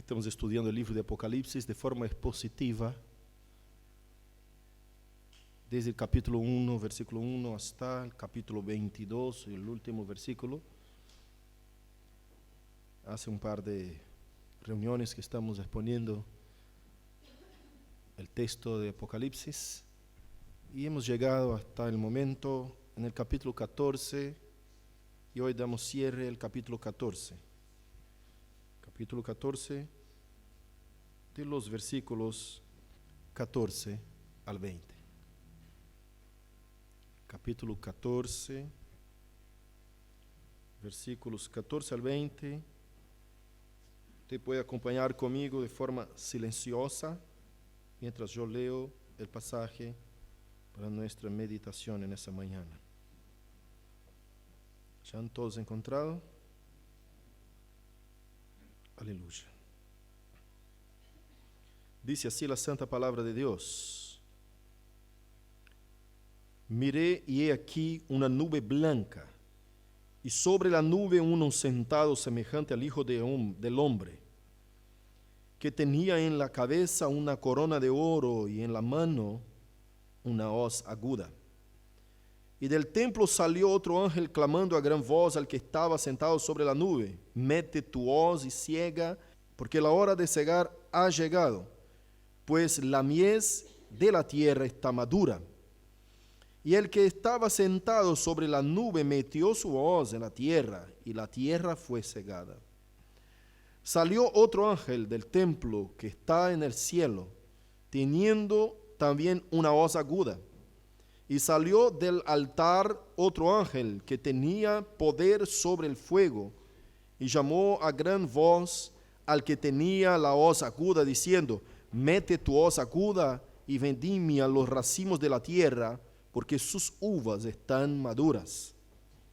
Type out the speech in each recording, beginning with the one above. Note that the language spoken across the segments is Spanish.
Estamos estudiando el libro de Apocalipsis de forma expositiva, desde el capítulo 1, versículo 1, hasta el capítulo 22, el último versículo. Hace un par de reuniones que estamos exponiendo el texto de Apocalipsis y hemos llegado hasta el momento en el capítulo 14 y hoy damos cierre al capítulo 14. Capítulo 14 de los versículos 14 al 20. Capítulo 14, versículos 14 al 20. Usted puede acompañar conmigo de forma silenciosa mientras yo leo el pasaje para nuestra meditación en esta mañana. ¿Ya han todos encontrado? Aleluya. Dice así la santa palabra de Dios. Miré y he aquí una nube blanca, y sobre la nube uno sentado semejante al Hijo del Hombre, que tenía en la cabeza una corona de oro y en la mano una hoz aguda. Y del templo salió otro ángel clamando a gran voz al que estaba sentado sobre la nube: mete tu hoz y ciega, porque la hora de cegar ha llegado, pues la mies de la tierra está madura. Y el que estaba sentado sobre la nube metió su hoz en la tierra, y la tierra fue cegada. Salió otro ángel del templo que está en el cielo, teniendo también una hoz aguda. Y salió del altar otro ángel que tenía poder sobre el fuego, y llamó a gran voz al que tenía la hoz aguda, diciendo: mete tu hoz aguda y vendimia los racimos de la tierra, porque sus uvas están maduras.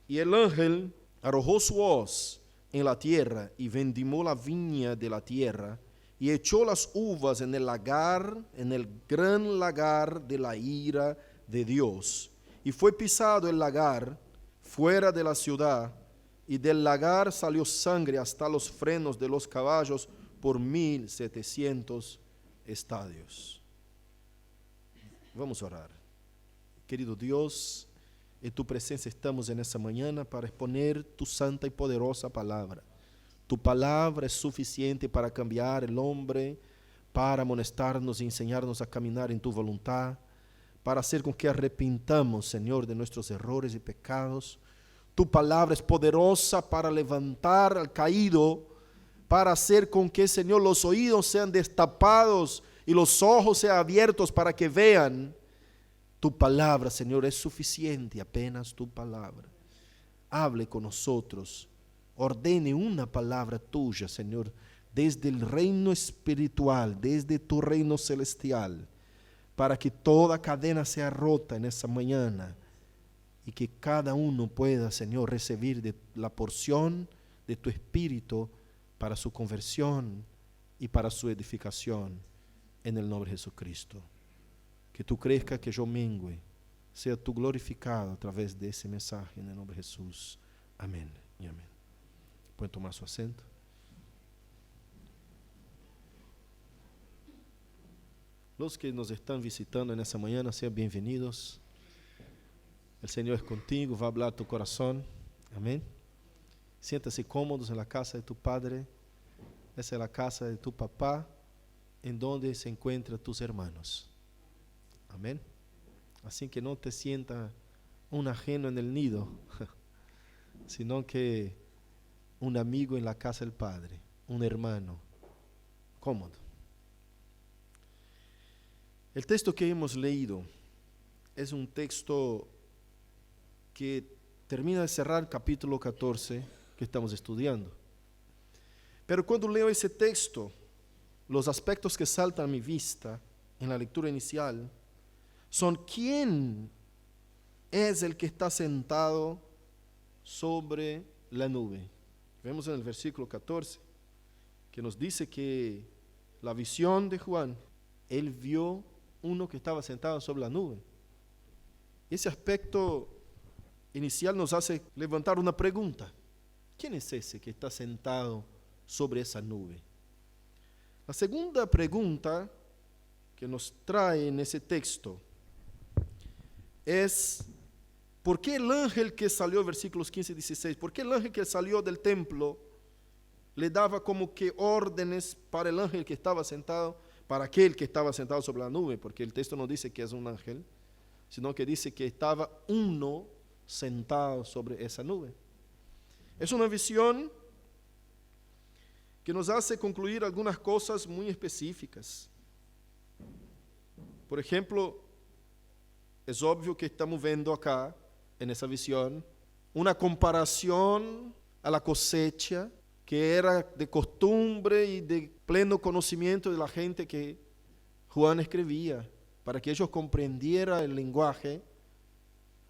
Y el ángel arrojó su hoz en la tierra y vendimó la viña de la tierra, y echó las uvas en el lagar, en el gran lagar de la ira de Dios. Y fue pisado el lagar fuera de la ciudad, y del lagar salió sangre hasta los frenos de los caballos por 1700 estadios. Vamos a orar. Querido Dios, en tu presencia estamos en esta mañana para exponer tu santa y poderosa palabra. Tu palabra es suficiente para cambiar el hombre, para amonestarnos y enseñarnos a caminar en tu voluntad, para hacer con que arrepintamos, Señor, de nuestros errores y pecados. Tu palabra es poderosa para levantar al caído, para hacer con que, Señor, los oídos sean destapados y los ojos sean abiertos para que vean. Tu palabra, Señor, es suficiente, apenas tu palabra. Hable con nosotros, ordene una palabra tuya, Señor, desde el reino espiritual, desde tu reino celestial, para que toda cadena sea rota en esa mañana y que cada uno pueda, Señor, recibir de la porción de tu Espíritu para su conversión y para su edificación, en el nombre de Jesucristo. Que tú crezca, que yo mengue, sea tú glorificado a través de ese mensaje, en el nombre de Jesús. Amén y amén. Pueden tomar su asiento. Los que nos están visitando en esta mañana, sean bienvenidos. El Señor es contigo, va a hablar tu corazón. Amén. Siéntase cómodos en la casa de tu Padre. Esa es la casa de tu papá, en donde se encuentran tus hermanos. Amén. Así que no te sientas un ajeno en el nido, sino que un amigo en la casa del Padre, un hermano cómodo. El texto que hemos leído es un texto que termina de cerrar el capítulo 14 que estamos estudiando. Pero cuando leo ese texto, los aspectos que saltan a mi vista en la lectura inicial son: ¿quién es el que está sentado sobre la nube? Vemos en el versículo 14 que nos dice que la visión de Juan, él vio uno que estaba sentado sobre la nube. Ese aspecto inicial nos hace levantar una pregunta: ¿quién es ese que está sentado sobre esa nube? La segunda pregunta que nos trae en ese texto es: ¿por qué el ángel que salió, versículos 15 y 16, por qué el ángel que salió del templo le daba como que órdenes para el ángel que estaba sentado, para aquel que estaba sentado sobre la nube? Porque el texto no dice que es un ángel, sino que dice que estaba uno sentado sobre esa nube. Es una visión que nos hace concluir algunas cosas muy específicas. Por ejemplo, es obvio que estamos viendo acá, en esa visión, una comparación a la cosecha que era de costumbre y de pleno conocimiento de la gente que Juan escribía, para que ellos comprendieran el lenguaje,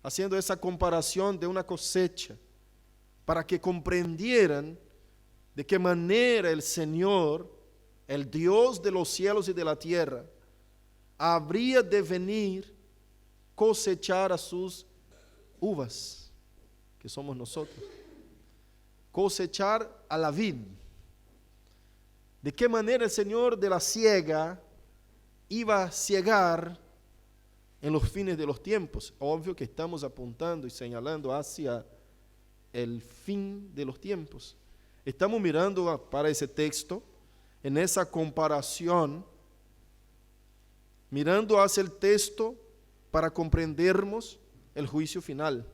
haciendo esa comparación de una cosecha, para que comprendieran de qué manera el Señor, el Dios de los cielos y de la tierra, habría de venir cosechar a sus uvas, que somos nosotros, cosechar a la vid. De qué manera el Señor de la siega iba a ciegar en los fines de los tiempos. Obvio que estamos apuntando y señalando hacia el fin de los tiempos. Estamos mirando para ese texto, en esa comparación, mirando hacia el texto para comprendernos el juicio final.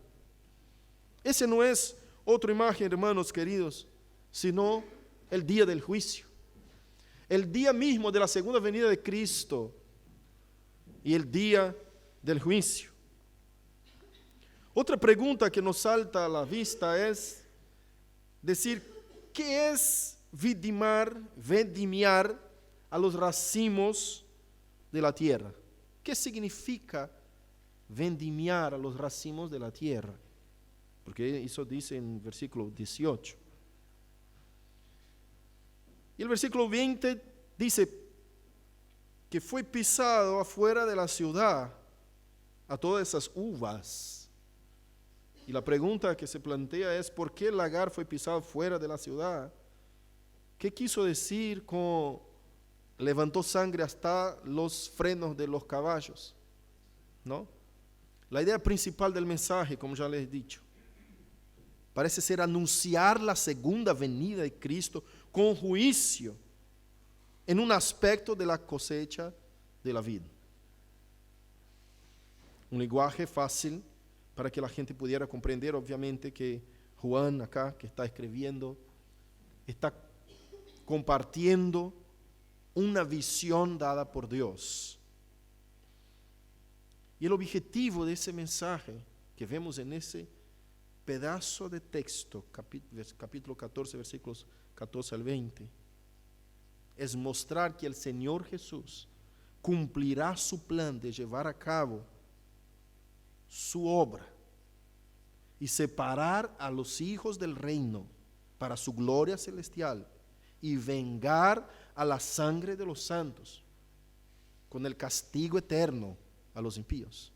Ese no es otra imagen, hermanos queridos, sino el día del juicio. El día mismo de la segunda venida de Cristo y el día del juicio. Otra pregunta que nos salta a la vista es decir: ¿qué es vendimiar a los racimos de la tierra? ¿Qué significa vendimiar a los racimos de la tierra? Porque eso dice en versículo 18. Y el versículo 20 dice que fue pisado afuera de la ciudad a todas esas uvas. Y la pregunta que se plantea es: ¿por qué el lagar fue pisado fuera de la ciudad? ¿Qué quiso decir con levantó sangre hasta los frenos de los caballos? ¿No? La idea principal del mensaje, como ya les he dicho, parece ser anunciar la segunda venida de Cristo con juicio en un aspecto de la cosecha de la vida. Un lenguaje fácil para que la gente pudiera comprender. Obviamente que Juan acá, que está escribiendo, está compartiendo una visión dada por Dios. Y el objetivo de ese mensaje que vemos en ese pedazo de texto, capítulo 14, versículos 14 al 20, es mostrar que el Señor Jesús cumplirá su plan de llevar a cabo su obra y separar a los hijos del reino para su gloria celestial y vengar a la sangre de los santos con el castigo eterno a los impíos.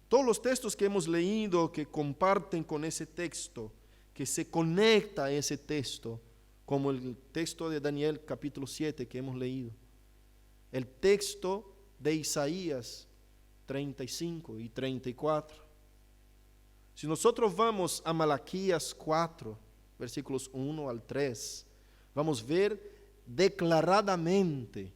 Todos los textos que hemos leído que comparten con ese texto, que se conecta a ese texto, como el texto de Daniel capítulo 7 que hemos leído, el texto de Isaías 35 y 34. Si nosotros vamos a Malaquías 4, versículos 1 al 3, vamos a ver declaradamente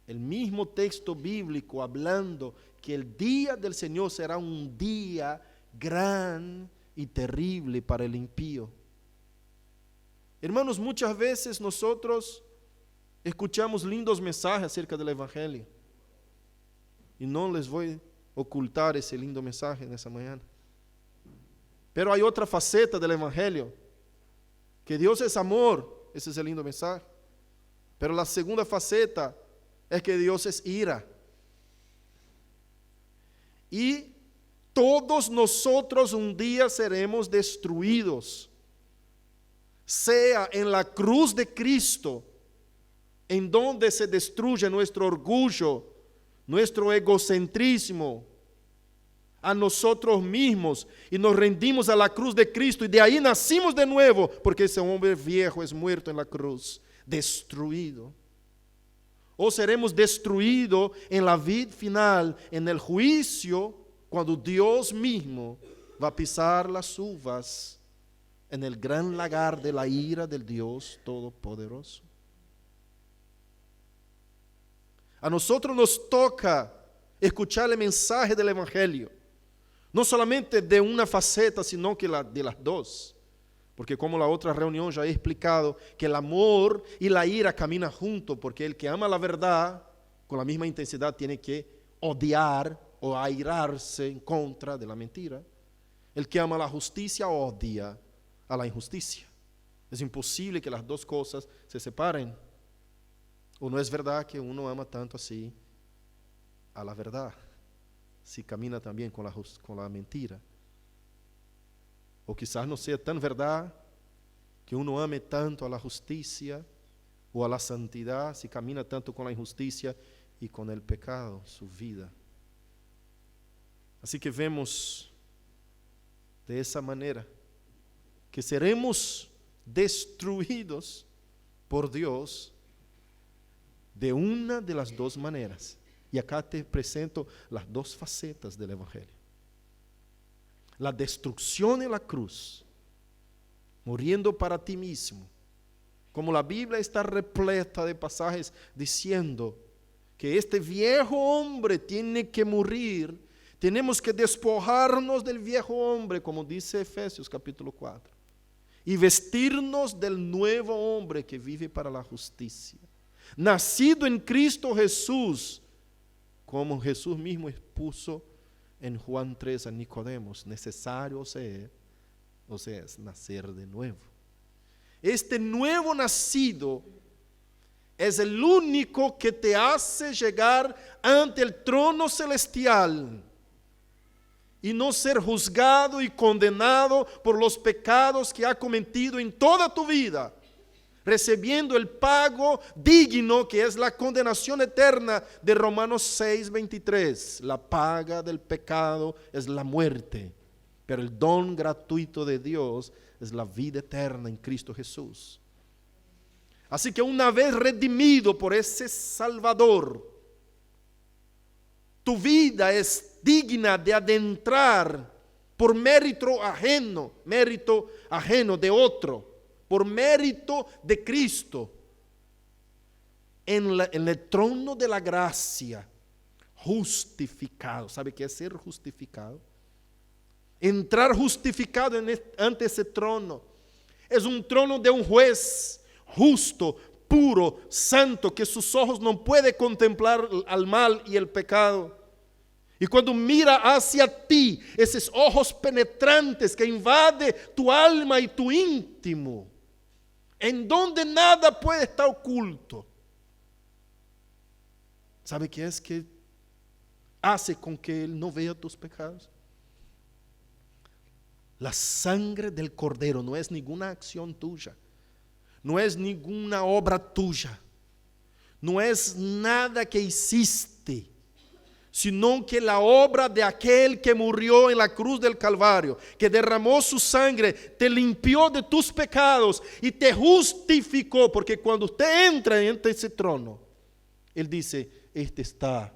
el mismo texto bíblico hablando que el día del Señor será un día gran y terrible para el impío. Hermanos, muchas veces nosotros escuchamos lindos mensajes acerca del Evangelio y no les voy a ocultar ese lindo mensaje en esa mañana. Pero hay otra faceta del Evangelio, que Dios es amor. Ese es el lindo mensaje. Pero la segunda faceta es que Dios es ira. Y todos nosotros un día seremos destruidos, sea en la cruz de Cristo, en donde se destruye nuestro orgullo, nuestro egocentrismo, a nosotros mismos, y nos rendimos a la cruz de Cristo, y de ahí nacimos de nuevo, porque ese hombre viejo es muerto en la cruz, destruido. o seremos destruidos en la vida final, en el juicio, cuando Dios mismo va a pisar las uvas en el gran lagar de la ira del Dios Todopoderoso. A nosotros nos toca escuchar el mensaje del Evangelio, no solamente de una faceta, sino que de las dos. Porque como la otra reunión ya he explicado, que el amor y la ira caminan juntos, porque el que ama la verdad, con la misma intensidad tiene que odiar o airarse en contra de la mentira. El que ama la justicia odia a la injusticia. Es imposible que las dos cosas se separen. ¿O no es verdad que uno ama tanto así a la verdad, si camina también con la mentira? O quizás no sea tan verdad que uno ame tanto a la justicia o a la santidad, si camina tanto con la injusticia y con el pecado, su vida. Así que vemos de esa manera que seremos destruidos por Dios de una de las dos maneras. Y acá te presento las dos facetas del Evangelio. La destrucción en la cruz, muriendo para ti mismo, como la Biblia está repleta de pasajes diciendo que este viejo hombre tiene que morir, tenemos que despojarnos del viejo hombre, como dice Efesios capítulo 4, y vestirnos del nuevo hombre que vive para la justicia, nacido en Cristo Jesús, como Jesús mismo expuso en Juan 3 a Nicodemos, necesario es nacer de nuevo. Este nuevo nacido es el único que te hace llegar ante el trono celestial y no ser juzgado y condenado por los pecados que ha cometido en toda tu vida, recibiendo el pago digno que es la condenación eterna de Romanos 6:23. La paga del pecado es la muerte, pero el don gratuito de Dios es la vida eterna en Cristo Jesús. Así que una vez redimido por ese Salvador, tu vida es digna de adentrar por mérito ajeno de otro, por mérito de Cristo, en el trono de la gracia, justificado. ¿Sabe qué es ser justificado? Entrar justificado ante ese trono. Es un trono de un juez justo, puro, santo, que sus ojos no pueden contemplar al mal y el pecado. Y cuando mira hacia ti, esos ojos penetrantes que invaden tu alma y tu íntimo, en donde nada puede estar oculto, ¿sabe qué es que hace con que Él no vea tus pecados? La sangre del Cordero. No es ninguna acción tuya, no es ninguna obra tuya, no es nada que hiciste, sino que la obra de aquel que murió en la cruz del Calvario, que derramó su sangre, te limpió de tus pecados y te justificó. Porque cuando usted entra en ese trono, Él dice: este está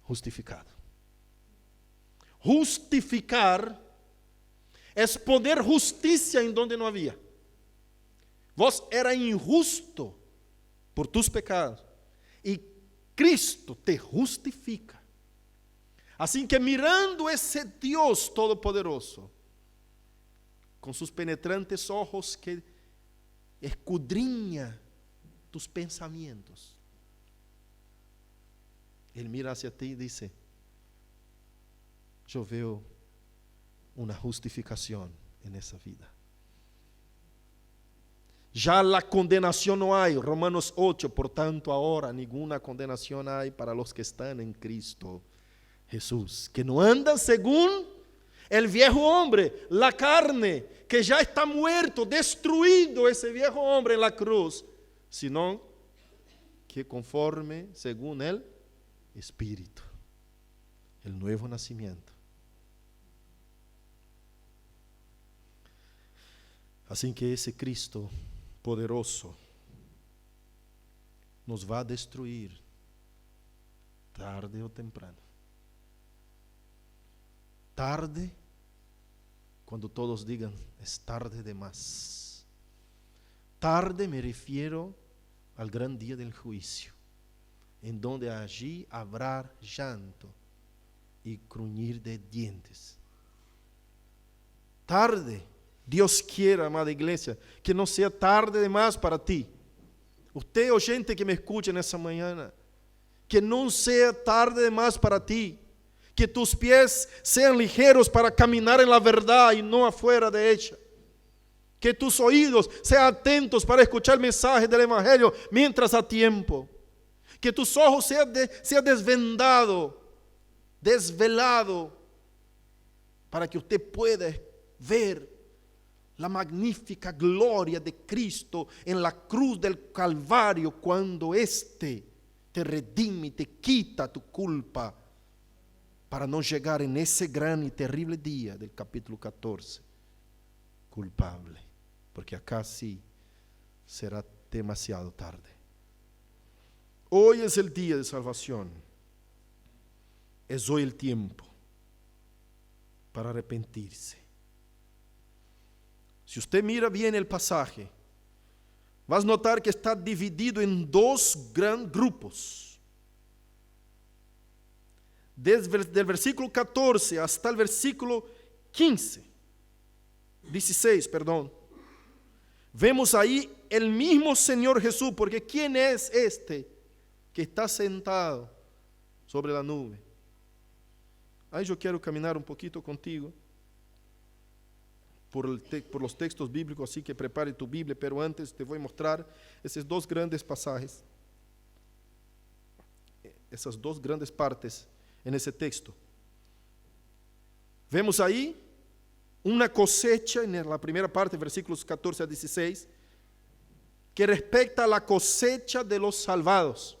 justificado. Justificar es poner justicia en donde no había. Vos eras injusto por tus pecados y Cristo te justifica. Así que mirando ese Dios todopoderoso, con sus penetrantes ojos que escudriña tus pensamientos, Él mira hacia ti y dice: yo veo una justificación en esa vida. Ya la condenación no hay. Romanos 8, por tanto ahora ninguna condenación hay para los que están en Cristo Jesús, que no andan según el viejo hombre, la carne, que ya está muerto, destruido ese viejo hombre en la cruz, sino que conforme según el Espíritu, el nuevo nacimiento. Así que ese Cristo poderoso nos va a destruir tarde o temprano. Tarde, cuando todos digan, es tarde de más. Tarde me refiero al gran día del juicio, en donde allí habrá llanto y crujir de dientes. Tarde, Dios quiera, amada iglesia, que no sea tarde de más para ti. Usted, oyente que me escucha en esa mañana, que no sea tarde de más para ti. Que tus pies sean ligeros para caminar en la verdad y no afuera de ella. Que tus oídos sean atentos para escuchar el mensaje del Evangelio mientras a tiempo. Que tus ojos sean desvelado, para que usted pueda ver la magnífica gloria de Cristo en la cruz del Calvario, cuando éste te redime y te quita tu culpa, para no llegar en ese gran y terrible día del capítulo 14 culpable, porque acá sí será demasiado tarde. Hoy es el día de salvación, es hoy el tiempo para arrepentirse. Si usted mira bien el pasaje, vas a notar que está dividido en dos grandes grupos. Desde el versículo 14 hasta el versículo 16, vemos ahí el mismo Señor Jesús, porque ¿quién es este que está sentado sobre la nube? Ahí yo quiero caminar un poquito contigo por los textos bíblicos, así que prepare tu Biblia, pero antes te voy a mostrar esos dos grandes pasajes, esas dos grandes partes en ese texto. Vemos ahí una cosecha en la primera parte, versículos 14 a 16, que respecta a la cosecha de los salvados.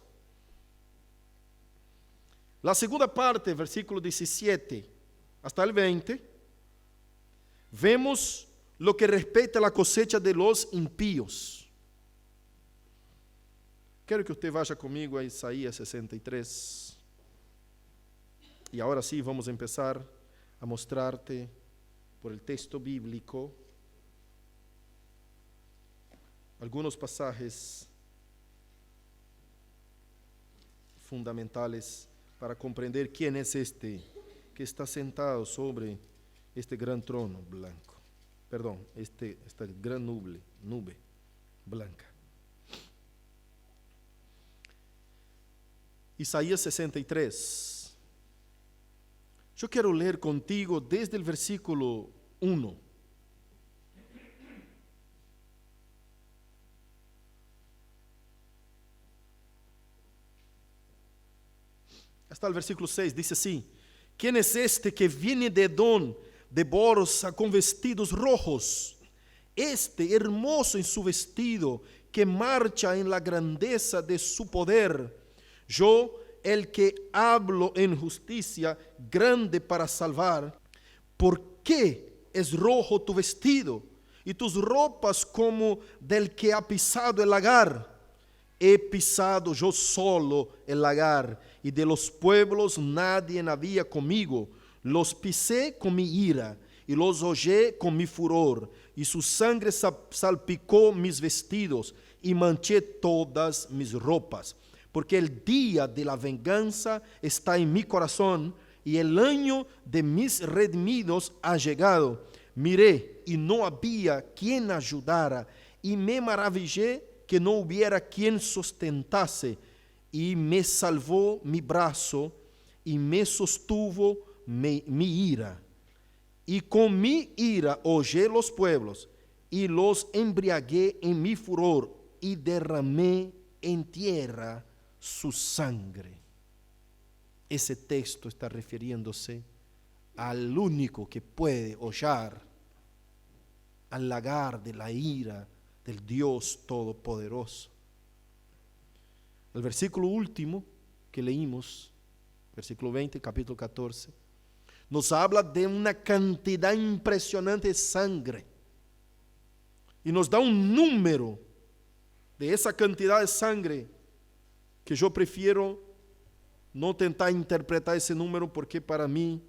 La segunda parte, versículo 17 hasta el 20, vemos lo que respecta a la cosecha de los impíos. Quiero que usted vaya conmigo a Isaías 63. Y ahora sí vamos a empezar a mostrarte por el texto bíblico algunos pasajes fundamentales para comprender quién es este que está sentado sobre este gran trono blanco. Esta gran nube blanca. Isaías 63. Yo quiero leer contigo desde el versículo 1. Hasta el versículo 6, dice así: ¿Quién es este que viene de Edom, de Borsa, con vestidos rojos? Este hermoso en su vestido, que marcha en la grandeza de su poder. Yo, el que hablo en justicia, grande para salvar. ¿Por qué es rojo tu vestido y tus ropas como del que ha pisado el lagar? He pisado yo solo el lagar, y de los pueblos nadie había conmigo. Los pisé con mi ira y los hollé con mi furor, y su sangre salpicó mis vestidos y manché todas mis ropas. Porque el día de la venganza está en mi corazón, y el año de mis redimidos ha llegado. Miré, y no había quien ayudara, y me maravillé que no hubiera quien sustentase, y me salvó mi brazo, y me sostuvo mi ira. Y con mi ira hollé los pueblos, y los embriagué en mi furor, y derramé en tierra su sangre. Ese texto está refiriéndose al único que puede hollar al lagar de la ira del Dios Todopoderoso. El versículo último que leímos, versículo 20, capítulo 14, nos habla de una cantidad impresionante de sangre y nos da un número de esa cantidad de sangre que yo prefiero no tentar interpretar ese número, porque para mí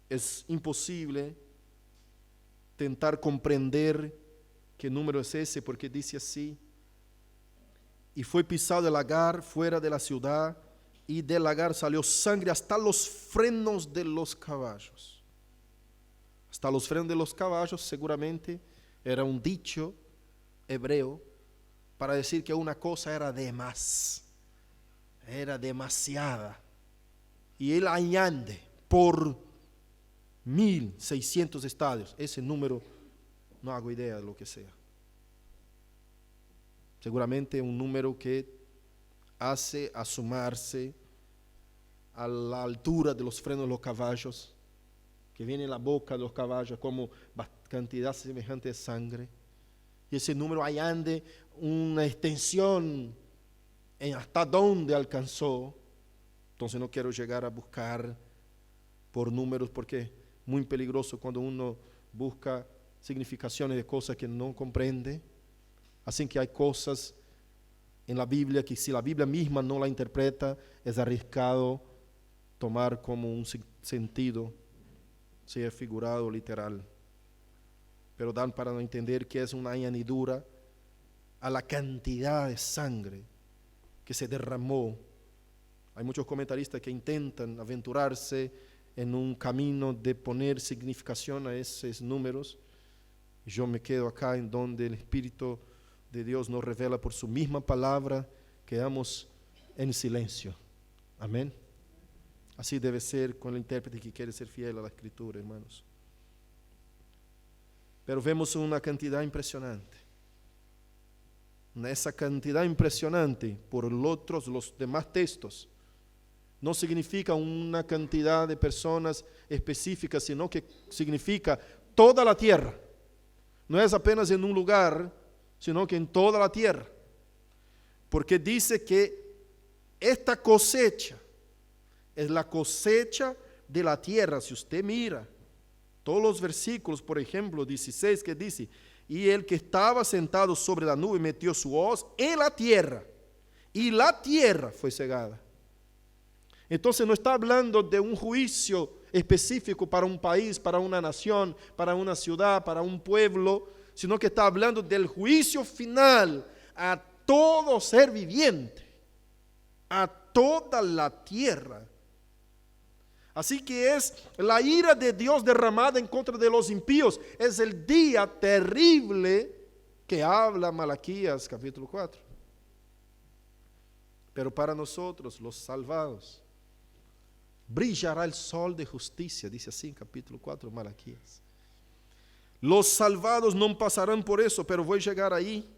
es imposible tentar comprender qué número es ese, porque dice así: y fue pisado el lagar fuera de la ciudad, y del lagar salió sangre hasta los frenos de los caballos. Hasta los frenos de los caballos seguramente era un dicho hebreo para decir que una cosa era de más, era demasiada. Y él añade por 1.600 estadios. Ese número no hago idea de lo que sea. Seguramente un número que hace asomarse a la altura de los frenos de los caballos, que viene en la boca de los caballos como cantidad semejante de sangre. Y ese número añade una extensión en hasta dónde alcanzó. Entonces no quiero llegar a buscar por números, porque es muy peligroso cuando uno busca significaciones de cosas que no comprende. Así que hay cosas en la Biblia que si la Biblia misma no la interpreta, es arriesgado tomar como un sentido, sea figurado o literal. Pero dan para no entender que es una añadidura a la cantidad de sangre que se derramó. Hay muchos comentaristas que intentan aventurarse en un camino de poner significación a esos números. Yo me quedo acá en donde el Espíritu de Dios nos revela por su misma palabra. Quedamos en silencio. Amén. Así debe ser con el intérprete que quiere ser fiel a la Escritura, hermanos. Pero vemos una cantidad impresionante. Esa cantidad impresionante, por los demás textos, no significa una cantidad de personas específicas, sino que significa toda la tierra. No es apenas en un lugar, sino que en toda la tierra. Porque dice que esta cosecha es la cosecha de la tierra. Si usted mira todos los versículos, por ejemplo, 16, que dice: y el que estaba sentado sobre la nube metió su hoz en la tierra, y la tierra fue cegada. Entonces no está hablando de un juicio específico para un país, para una nación, para una ciudad, para un pueblo, sino que está hablando del juicio final a todo ser viviente, a toda la tierra. Así que es la ira de Dios derramada en contra de los impíos. Es el día terrible que habla Malaquías capítulo 4. Pero para nosotros, los salvados, brillará el sol de justicia, dice así en capítulo 4 Malaquías. Los salvados no pasarán por eso, pero voy a llegar ahí.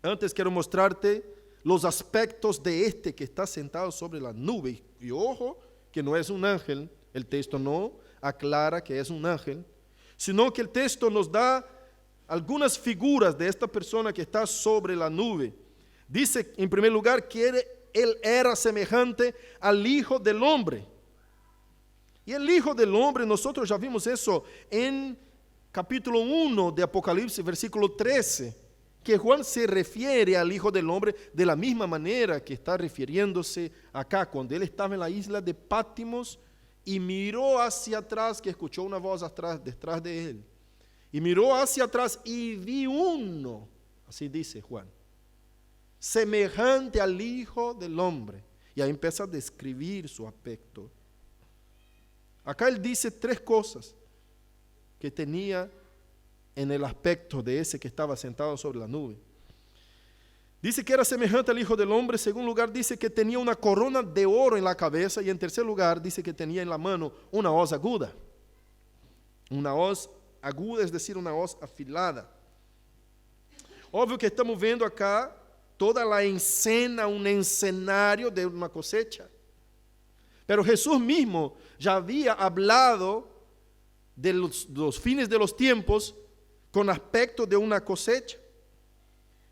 Antes quiero mostrarte los aspectos de este que está sentado sobre la nube. Y ojo, que no es un ángel, el texto no aclara que es un ángel, sino que el texto nos da algunas figuras de esta persona que está sobre la nube. Dice en primer lugar que él era semejante al Hijo del Hombre. Y el Hijo del Hombre, nosotros ya vimos eso en capítulo 1 de Apocalipsis, versículo 13, que Juan se refiere al Hijo del Hombre de la misma manera que está refiriéndose acá, cuando él estaba en la isla de Pátimos y miró hacia atrás, que escuchó una voz detrás de él, y miró hacia atrás y vi uno, así dice Juan, semejante al Hijo del Hombre. Y ahí empieza a describir su aspecto. Acá él dice tres cosas que tenía en el aspecto de ese que estaba sentado sobre la nube. Dice que era semejante al Hijo del Hombre. En segundo lugar, dice que tenía una corona de oro en la cabeza. Y en tercer lugar, dice que tenía en la mano una hoz aguda. Una hoz aguda, es decir, una hoz afilada. Óbvio que estamos vendo acá toda la escena, un escenario de una cosecha. Pero Jesús mismo ya había hablado de los fines de los tiempos con aspecto de una cosecha.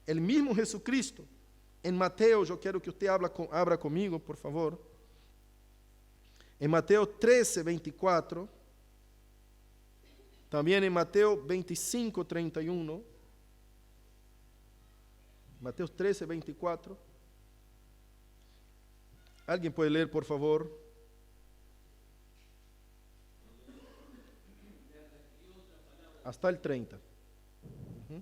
El mismo Jesucristo, en Mateo, yo quiero que usted abra conmigo, por favor. En Mateo 13, 24. También en Mateo 25, 31. Mateo 13, 24. ¿Alguien puede leer, por favor? Hasta el 30. Ujú.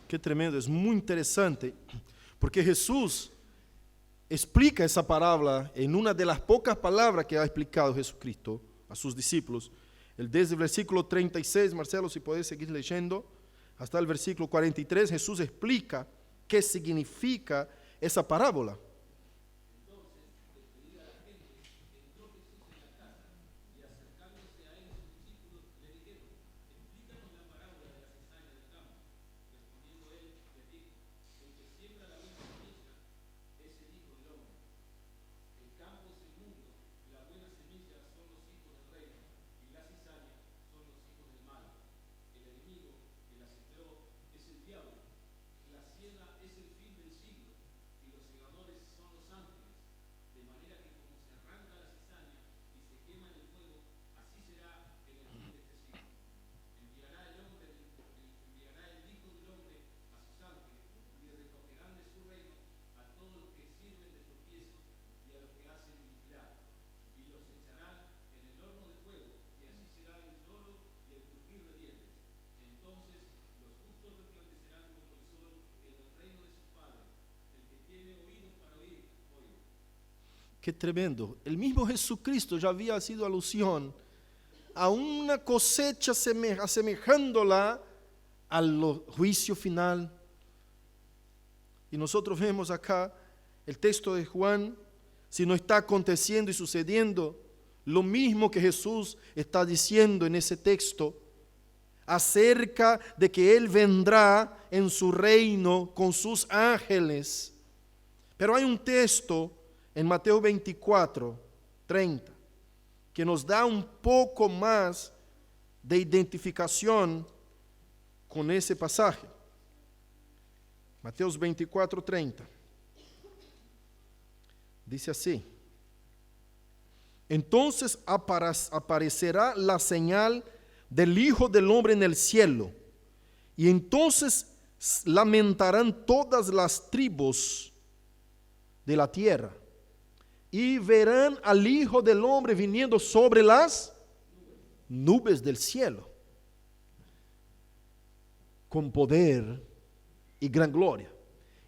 Qué tremendo, es muy interesante, porque Jesús explica esa parábola en una de las pocas palabras que ha explicado Jesucristo a sus discípulos. Desde el versículo 36, Marcelo, si puedes seguir leyendo, hasta el versículo 43, Jesús explica qué significa esa parábola. Qué tremendo. El mismo Jesucristo ya había sido alusión a una cosecha asemejándola al juicio final. Y nosotros vemos acá el texto de Juan, si no está aconteciendo y sucediendo lo mismo que Jesús está diciendo en ese texto, acerca de que Él vendrá en su reino con sus ángeles. Pero hay un texto en Mateo 24, 30, que nos da un poco más de identificación con ese pasaje. Mateo 24, 30. Dice así: entonces aparecerá la señal del Hijo del Hombre en el cielo, y entonces lamentarán todas las tribus de la tierra, y verán al Hijo del Hombre viniendo sobre las nubes del cielo, con poder y gran gloria.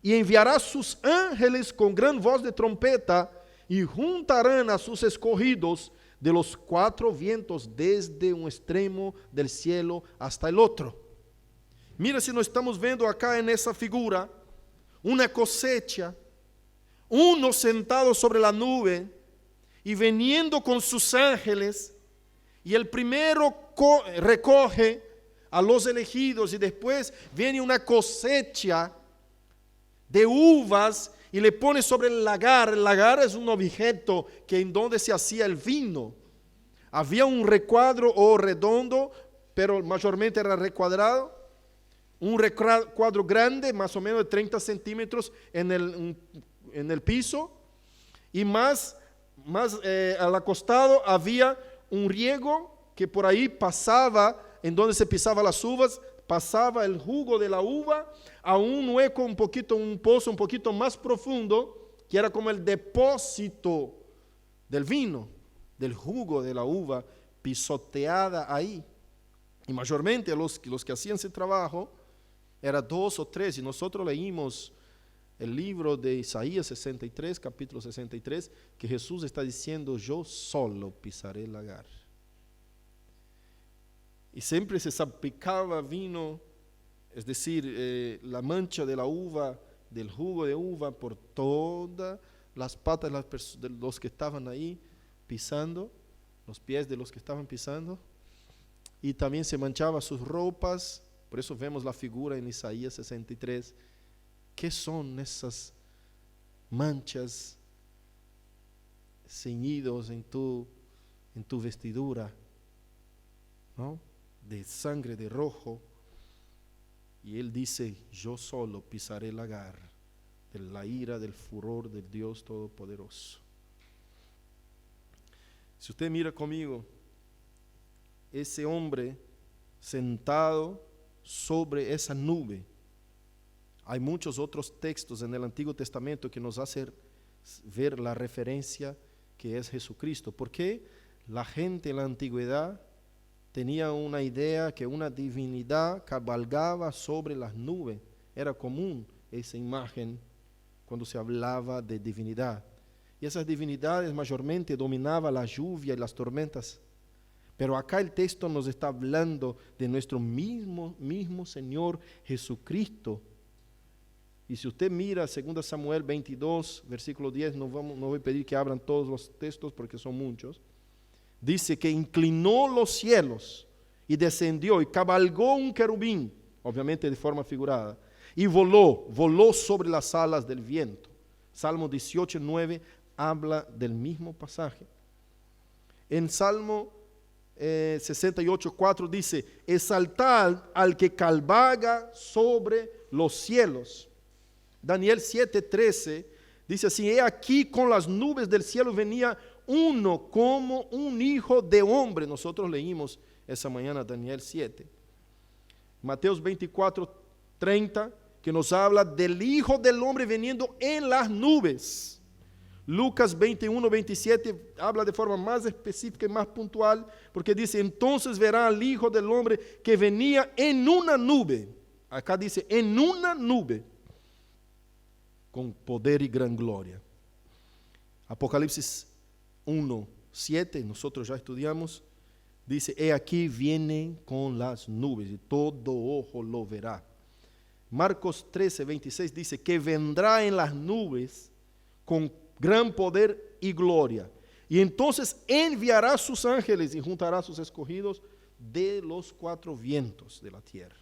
Y enviará sus ángeles con gran voz de trompeta, y juntarán a sus escogidos de los cuatro vientos, desde un extremo del cielo hasta el otro. Mira, si nos estamos viendo acá en esa figura, una cosecha, uno sentado sobre la nube y veniendo con sus ángeles, y el primero recoge a los elegidos, y después viene una cosecha de uvas y le pone sobre el lagar. El lagar es un objeto que en donde se hacía el vino. Había un recuadro o redondo, pero mayormente era recuadrado, un recuadro grande, más o menos de 30 centímetros en el piso, y más al acostado había un riego que por ahí pasaba, en donde se pisaban las uvas, pasaba el jugo de la uva a un hueco un pozo un poquito más profundo, que era como el depósito del vino, del jugo de la uva pisoteada ahí. Y mayormente los que hacían ese trabajo eran 2 o 3, y nosotros leímos el libro de Isaías 63, capítulo 63, que Jesús está diciendo, yo solo pisaré el lagar. Y siempre se salpicaba vino, es decir, la mancha de la uva, del jugo de uva, por todas las patas de los que estaban ahí pisando, los pies de los que estaban pisando, y también se manchaba sus ropas. Por eso vemos la figura en Isaías 63. ¿Qué son esas manchas ceñidos en tu vestidura, ¿no? De sangre, de rojo? Y él dice, yo solo pisaré el lagar de la ira, del furor del Dios Todopoderoso. Si usted mira conmigo, ese hombre sentado sobre esa nube, hay muchos otros textos en el Antiguo Testamento que nos hacen ver la referencia que es Jesucristo. Porque la gente en la antigüedad tenía una idea que una divinidad cabalgaba sobre las nubes. Era común esa imagen cuando se hablaba de divinidad. Y esas divinidades mayormente dominaban la lluvia y las tormentas. Pero acá el texto nos está hablando de nuestro mismo Señor Jesucristo. Y si usted mira 2 Samuel 22, versículo 10, no voy a pedir que abran todos los textos porque son muchos. Dice que inclinó los cielos y descendió y cabalgó un querubín, obviamente de forma figurada, y voló sobre las alas del viento. Salmo 18, 9 habla del mismo pasaje. En Salmo 68, 4 dice, exaltad al que cabalga sobre los cielos. Daniel 7, 13 dice así, he aquí con las nubes del cielo venía uno como un hijo de hombre. Nosotros leímos esa mañana Daniel 7. Mateos 24, 30, que nos habla del Hijo del Hombre viniendo en las nubes. Lucas 21, 27 habla de forma más específica y más puntual, porque dice, entonces verá al Hijo del Hombre que venía en una nube. Acá dice, en una nube, con poder y gran gloria. Apocalipsis 1, 7, nosotros ya estudiamos, dice, he aquí viene con las nubes y todo ojo lo verá. Marcos 13, 26 dice que vendrá en las nubes con gran poder y gloria. Y entonces enviará sus ángeles y juntará a sus escogidos de los cuatro vientos de la tierra.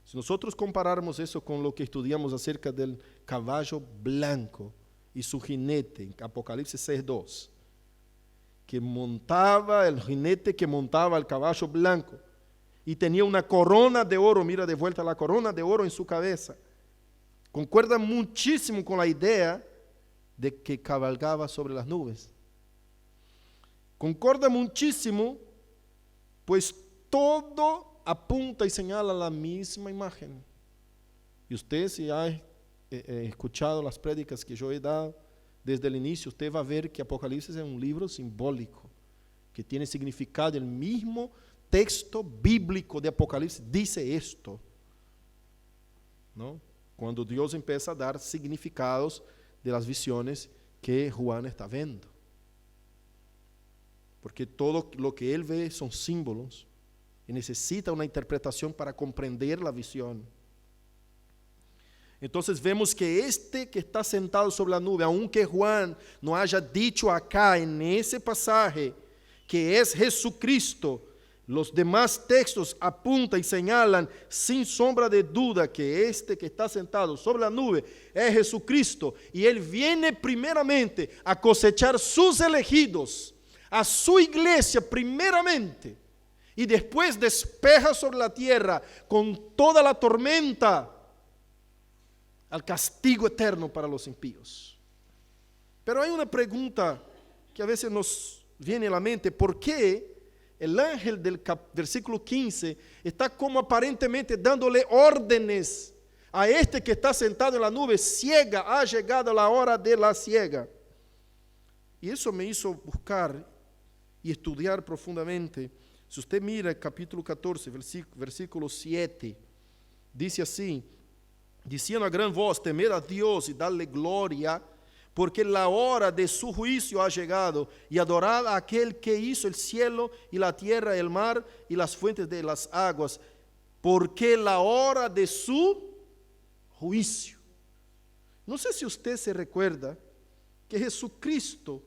Si nosotros comparáramos eso con lo que estudiamos acerca del caballo blanco y su jinete, en Apocalipsis 6:2, que montaba el jinete que montaba el caballo blanco y tenía una corona de oro, mira de vuelta la corona de oro en su cabeza, concuerda muchísimo con la idea de que cabalgaba sobre las nubes. Concuerda muchísimo, pues todo apunta y señala la misma imagen. Y usted, si ha escuchado las prédicas que yo he dado desde el inicio, usted va a ver que Apocalipsis es un libro simbólico, que tiene significado. El mismo texto bíblico de Apocalipsis dice esto, ¿no? Cuando Dios empieza a dar significados de las visiones que Juan está viendo. Porque todo lo que él ve son símbolos y necesita una interpretación para comprender la visión. Entonces vemos que este que está sentado sobre la nube, aunque Juan no haya dicho acá en ese pasaje que es Jesucristo, los demás textos apuntan y señalan sin sombra de duda que este que está sentado sobre la nube es Jesucristo, y Él viene primeramente a cosechar sus elegidos, a su iglesia primeramente, y después despeja sobre la tierra con toda la tormenta al castigo eterno para los impíos. Pero hay una pregunta que a veces nos viene a la mente: ¿por qué el ángel del versículo 15 está como aparentemente dándole órdenes a este que está sentado en la nube? Ciega, ha llegado la hora de la ciega. Y eso me hizo buscar y estudiar profundamente. Si usted mira el capítulo 14, versículo 7, dice así: diciendo a gran voz: temed a Dios y dadle gloria, porque la hora de su juicio ha llegado, y adorad a aquel que hizo el cielo y la tierra, el mar y las fuentes de las aguas, porque la hora de su juicio. No sé si usted se recuerda que Jesucristo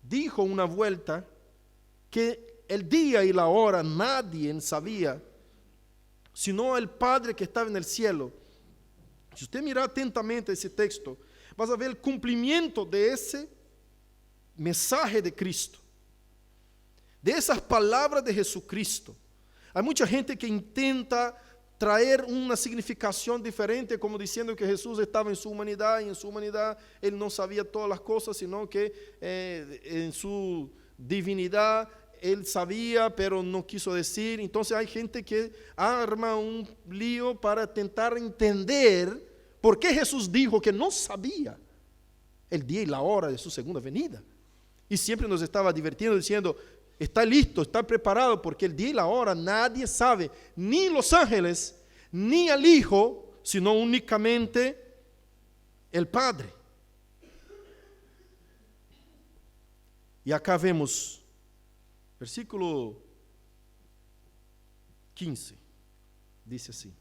dijo una vuelta que el día y la hora nadie sabía, sino el Padre que estaba en el cielo. Si usted mira atentamente ese texto, vas a ver el cumplimiento de ese mensaje de Cristo, de esas palabras de Jesucristo. Hay mucha gente que intenta traer una significación diferente, como diciendo que Jesús estaba en su humanidad, y en su humanidad Él no sabía todas las cosas, sino que en su divinidad Él sabía, pero no quiso decir. Entonces hay gente que arma un lío para intentar entender por qué Jesús dijo que no sabía el día y la hora de su segunda venida. Y siempre nos estaba divirtiendo diciendo: está listo, está preparado, porque el día y la hora nadie sabe, ni los ángeles, ni el Hijo, sino únicamente el Padre. Y acá vemos, versículo 15, dice así: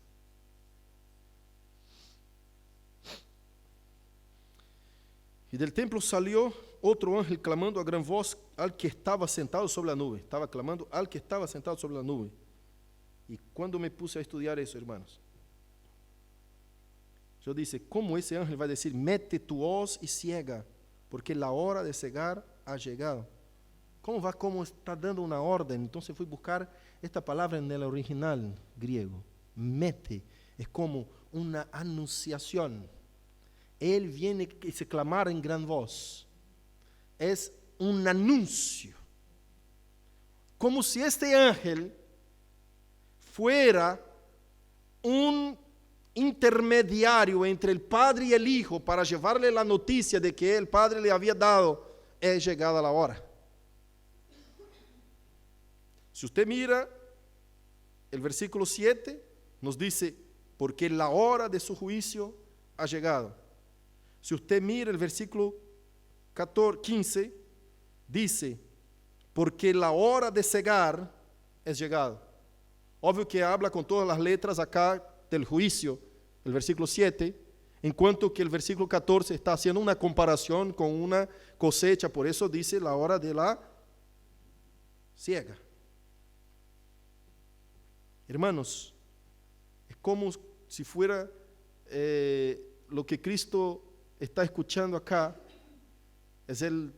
y del templo salió otro ángel clamando a gran voz al que estaba sentado sobre la nube. Estaba clamando al que estaba sentado sobre la nube. Y cuando me puse a estudiar eso, hermanos, yo dije: ¿cómo ese ángel va a decir: mete tu hoz y ciega, porque la hora de cegar ha llegado? ¿Cómo está dando una orden? Entonces fui a buscar esta palabra en el original griego. Mete, es como una anunciación. Él viene y se clamar en gran voz. Es un anuncio. Como si este ángel fuera un intermediario entre el Padre y el Hijo para llevarle la noticia de que el Padre le había dado: es llegada la hora. Si usted mira el versículo 7, nos dice: porque la hora de su juicio ha llegado. Si usted mira el versículo 15, dice: porque la hora de cegar es llegado. Obvio que habla con todas las letras acá del juicio, el versículo 7, en cuanto que el versículo 14 está haciendo una comparación con una cosecha, por eso dice la hora de la siega. Hermanos, es como si fuera lo que Cristo está escuchando acá, es el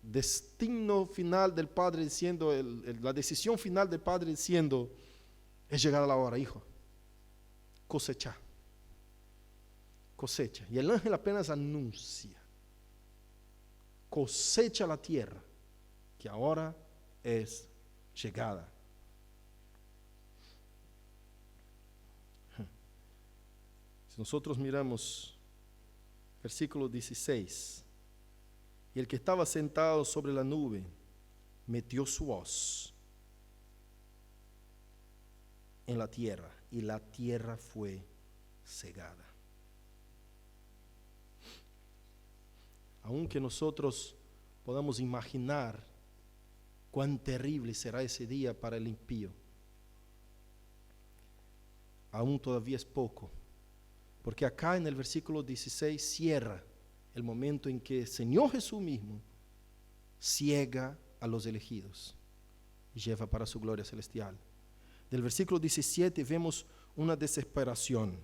destino final del Padre diciendo, la decisión final del Padre diciendo: es llegada la hora, hijo, cosecha. Y el ángel apenas anuncia: cosecha la tierra, que ahora es llegada. Si nosotros miramos versículo 16, y el que estaba sentado sobre la nube metió su hoz en la tierra, y la tierra fue cegada. Aunque nosotros podamos imaginar cuán terrible será ese día para el impío, aún todavía es poco. Porque acá en el versículo 16 cierra el momento en que el Señor Jesús mismo ciega a los elegidos y lleva para su gloria celestial. Del versículo 17 vemos una desesperación,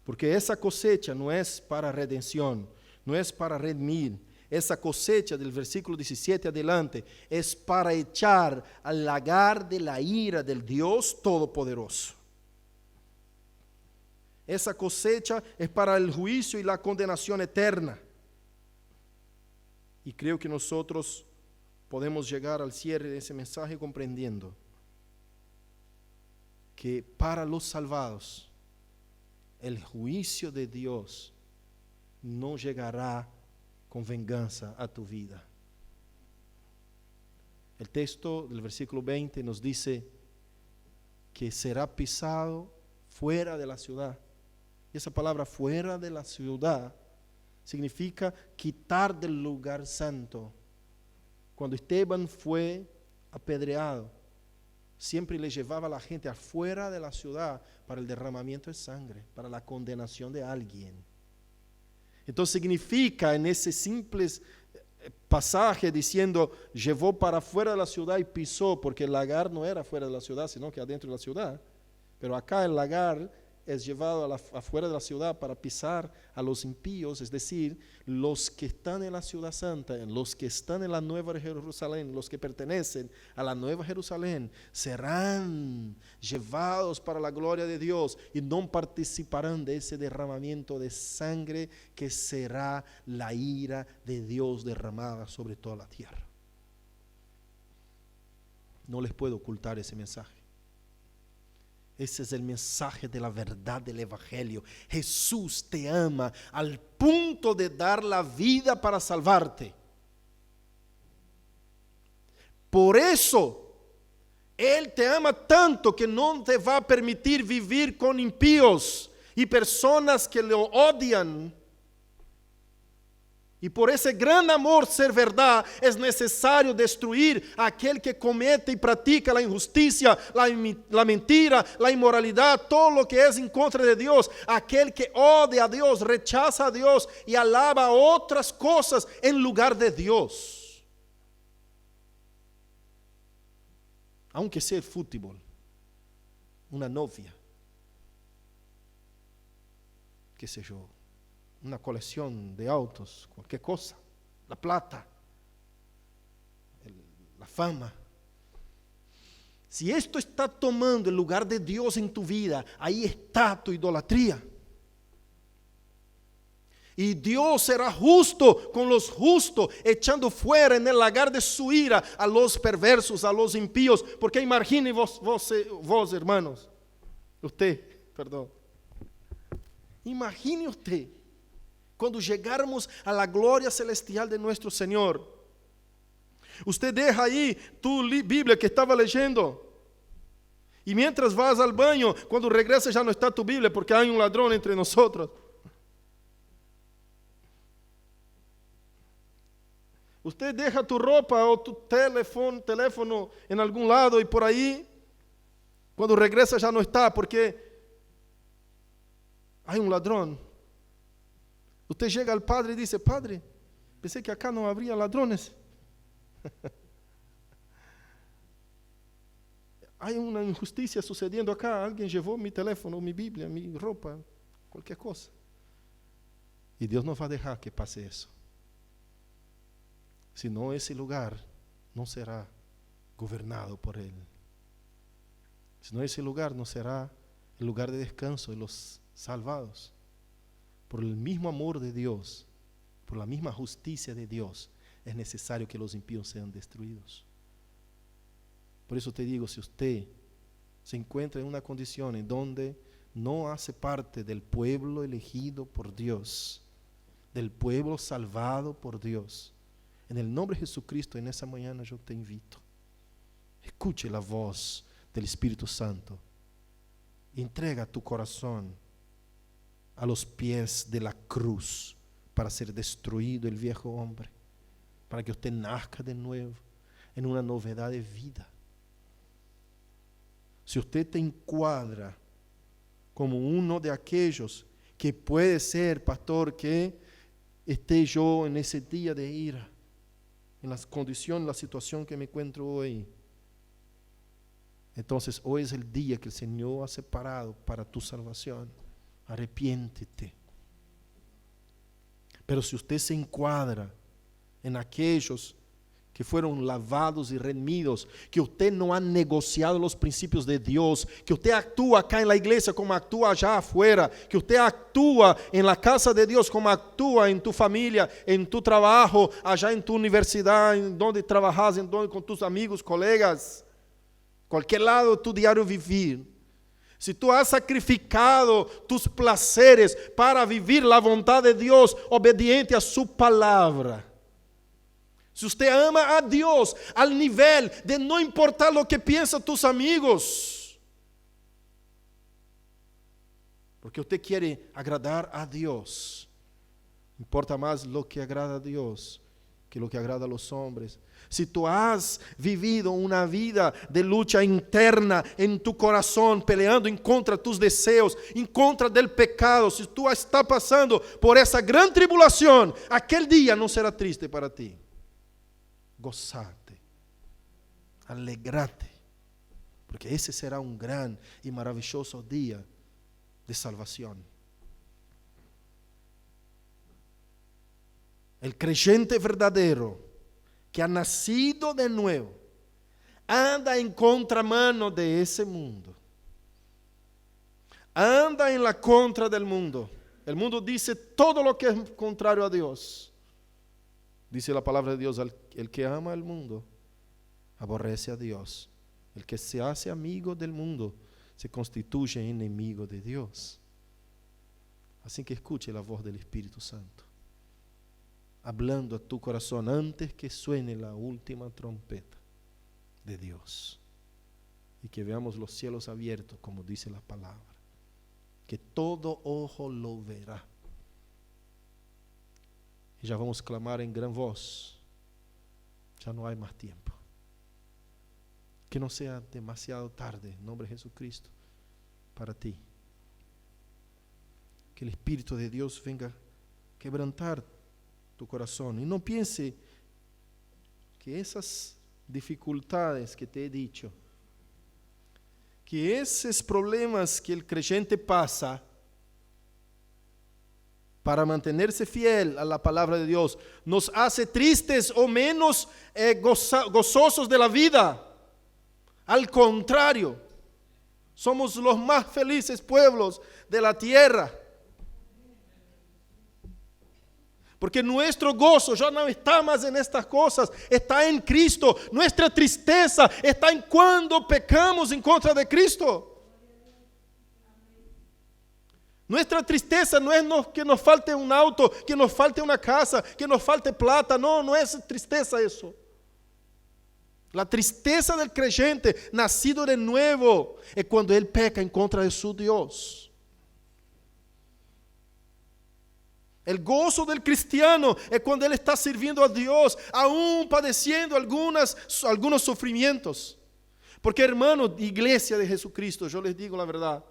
porque esa cosecha no es para redención, no es para redimir. Esa cosecha del versículo 17 adelante es para echar al lagar de la ira del Dios Todopoderoso. Esa cosecha es para el juicio y la condenación eterna. Y creo que nosotros podemos llegar al cierre de ese mensaje comprendiendo que para los salvados el juicio de Dios no llegará con venganza a tu vida. El texto del versículo 20 nos dice que será pisado fuera de la ciudad. Y esa palabra fuera de la ciudad significa quitar del lugar santo. Cuando Esteban fue apedreado, siempre le llevaba a la gente afuera de la ciudad para el derramamiento de sangre, para la condenación de alguien. Entonces significa en ese simple pasaje diciendo, llevó para afuera de la ciudad y pisó, porque el lagar no era fuera de la ciudad, sino que adentro de la ciudad. Pero acá el lagar es llevado afuera de la ciudad para pisar a los impíos, es decir, los que están en la ciudad santa, los que están en la nueva Jerusalén, los que pertenecen a la nueva Jerusalén, serán llevados para la gloria de Dios y no participarán de ese derramamiento de sangre que será la ira de Dios derramada sobre toda la tierra. No les puedo ocultar ese mensaje. Ese es el mensaje de la verdad del Evangelio. Jesús te ama al punto de dar la vida para salvarte. Por eso, Él te ama tanto que no te va a permitir vivir con impíos y personas que lo odian. Y por ese gran amor ser verdad, es necesario destruir a aquel que comete y practica la injusticia, la mentira, la inmoralidad, todo lo que es en contra de Dios. Aquel que odia a Dios, rechaza a Dios y alaba a otras cosas en lugar de Dios. Aunque sea el fútbol, una novia, qué sé yo, una colección de autos, cualquier cosa, la plata, la fama. Si esto está tomando el lugar de Dios en tu vida, ahí está tu idolatría. Y Dios será justo con los justos, echando fuera en el lagar de su ira a los perversos, a los impíos. Porque imagine vos hermanos, imagine usted, cuando llegáramos a la gloria celestial de nuestro Señor, usted deja ahí tu Biblia que estaba leyendo, y mientras vas al baño, cuando regresas ya no está tu Biblia porque hay un ladrón entre nosotros. Usted deja tu ropa o tu teléfono en algún lado y por ahí, cuando regresa ya no está porque hay un ladrón. Usted llega al padre y dice, padre, pensé que acá no habría ladrones. Hay una injusticia sucediendo acá, alguien llevó mi teléfono, mi Biblia, mi ropa, cualquier cosa. Y Dios no va a dejar que pase eso. Si no, ese lugar no será gobernado por Él. Si no, ese lugar no será el lugar de descanso de los salvados. Por el mismo amor de Dios, por la misma justicia de Dios, es necesario que los impíos sean destruidos. Por eso te digo, si usted se encuentra en una condición en donde no hace parte del pueblo elegido por Dios, del pueblo salvado por Dios, en el nombre de Jesucristo, en esa mañana yo te invito. Escuche la voz del Espíritu Santo. Entrega tu corazón a los pies de la cruz para ser destruido el viejo hombre, para que usted nazca de nuevo en una novedad de vida. Si usted te encuadra como uno de aquellos que puede ser, pastor, que esté yo en ese día de ira, en la condición, la situación que me encuentro hoy, entonces hoy es el día que el Señor ha separado para tu salvación. Arrepiéntete. Pero si usted se encuadra en aquellos que fueron lavados y redimidos, que usted no ha negociado los principios de Dios, que usted actúa acá en la iglesia como actúa allá afuera, que usted actúa en la casa de Dios como actúa en tu familia, en tu trabajo, allá en tu universidad, en donde trabajas, en donde con tus amigos, colegas, cualquier lado de tu diario vivir. Si tú has sacrificado tus placeres para vivir la voluntad de Dios, obediente a su palabra. Si usted ama a Dios al nivel de no importar lo que piensan tus amigos. porque usted quiere agradar a Dios. Importa más lo que agrada a Dios que lo que agrada a los hombres. Si tú has vivido una vida de lucha interna en tu corazón, peleando en contra de tus deseos, en contra del pecado, si tú estás pasando por esa gran tribulación, aquel día no será triste para ti. Gozate, alegrate, porque ese será un gran y maravilloso día de salvación. El creyente verdadero que ha nacido de nuevo anda en contramano de ese mundo. Anda en la contra del mundo. El mundo dice todo lo que es contrario a Dios. Dice la palabra de Dios, el que ama al mundo aborrece a Dios. El que se hace amigo del mundo se constituye enemigo de Dios. Así que escuche la voz del Espíritu Santo, hablando a tu corazón antes que suene la última trompeta de Dios. Y que veamos los cielos abiertos, como dice la palabra. Que todo ojo lo verá. Y ya vamos a clamar en gran voz. Ya no hay más tiempo. Que no sea demasiado tarde, en nombre de Jesucristo, para ti. Que el Espíritu de Dios venga a quebrantar tu corazón. Y no piense que esas dificultades que te he dicho, que esos problemas que el creyente pasa para mantenerse fiel a la palabra de Dios, nos hace tristes o menos gozosos de la vida. Al contrario, somos los más felices pueblos de la tierra. Porque nuestro gozo ya no está más en estas cosas, está en Cristo. Nuestra tristeza está en cuando pecamos en contra de Cristo. Nuestra tristeza no es que nos falte un auto, que nos falte una casa, que nos falte plata. No es tristeza eso. La tristeza del creyente nacido de nuevo es cuando él peca en contra de su Dios. El gozo del cristiano es cuando él está sirviendo a Dios, aún padeciendo algunos sufrimientos. Porque, hermano, iglesia de Jesucristo, yo les digo la verdad,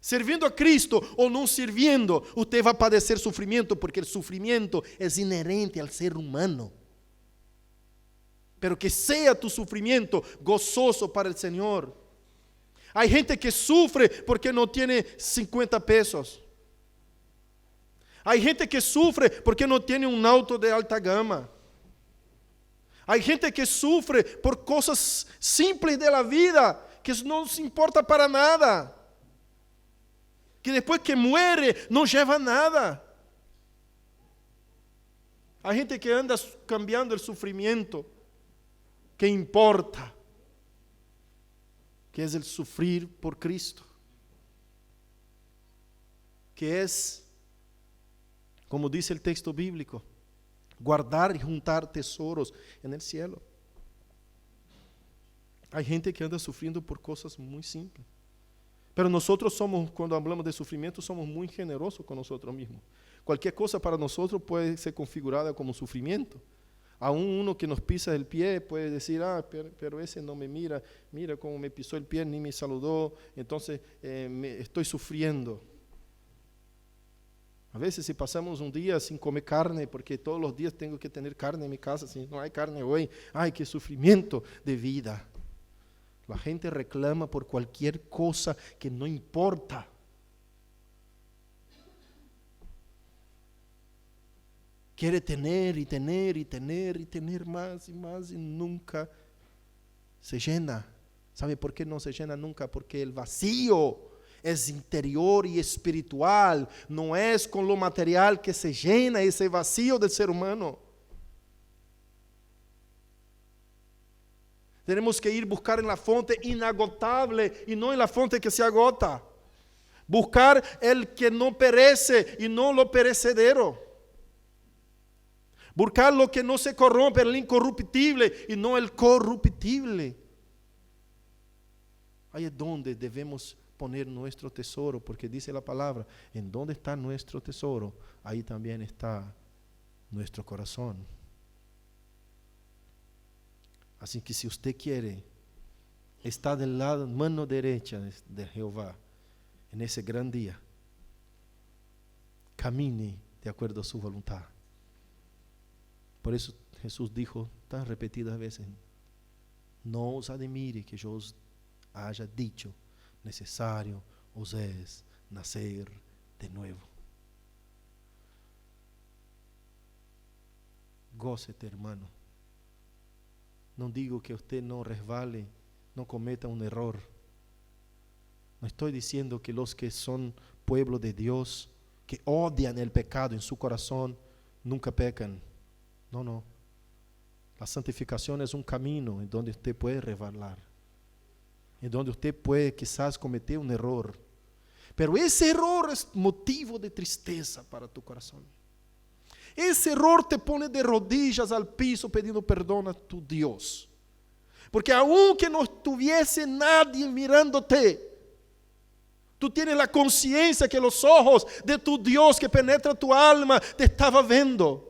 sirviendo a Cristo o no sirviendo, usted va a padecer sufrimiento, porque el sufrimiento es inherente al ser humano. Pero que sea tu sufrimiento gozoso para el Señor. Hay gente que sufre porque no tiene 50 pesos. Hay gente que sufre porque no tiene un auto de alta gama. Hay gente que sufre por cosas simples de la vida, que no se importa para nada. Que después que muere no lleva nada. Hay gente que anda cambiando el sufrimiento que importa, que es el sufrir por Cristo, que es, como dice el texto bíblico, guardar y juntar tesoros en el cielo. Hay gente que anda sufriendo por cosas muy simples, pero nosotros somos, cuando hablamos de sufrimiento, somos muy generosos con nosotros mismos. Cualquier cosa para nosotros puede ser configurada como sufrimiento. Aún uno que nos pisa el pie puede decir, pero ese no me mira cómo me pisó el pie, ni me saludó, entonces estoy sufriendo. A veces si pasamos un día sin comer carne, porque todos los días tengo que tener carne en mi casa, si no hay carne hoy, ¡ay, qué sufrimiento de vida! La gente reclama por cualquier cosa que no importa. Quiere tener y tener y tener y tener más y más y nunca se llena. ¿Sabe por qué no se llena nunca? Porque el vacío es interior y espiritual. No es con lo material que se llena ese vacío del ser humano. Tenemos que ir buscar en la fuente inagotable y no en la fuente que se agota. Buscar el que no perece y no lo perecedero. Buscar lo que no se corrompe, el incorruptible y no el corruptible. Ahí es donde debemos poner nuestro tesoro, porque dice la palabra, en donde está nuestro tesoro, ahí también está nuestro corazón. Así que si usted quiere estar del lado, mano derecha de Jehová, en ese gran día, camine de acuerdo a su voluntad. Por eso Jesús dijo tan repetidas veces, no os admire que yo os haya dicho, necesario os es nacer de nuevo. Gócete, hermano. No digo que usted no resbale, no cometa un error. No estoy diciendo que los que son pueblo de Dios, que odian el pecado en su corazón, nunca pecan. No, no. La santificación es un camino en donde usted puede resbalar, en donde usted puede quizás cometer un error, pero ese error es motivo de tristeza para tu corazón. Ese error te pone de rodillas al piso pidiendo perdón a tu Dios, porque aunque no estuviese nadie mirándote, tú tienes la conciencia que los ojos de tu Dios que penetra tu alma te estaba viendo.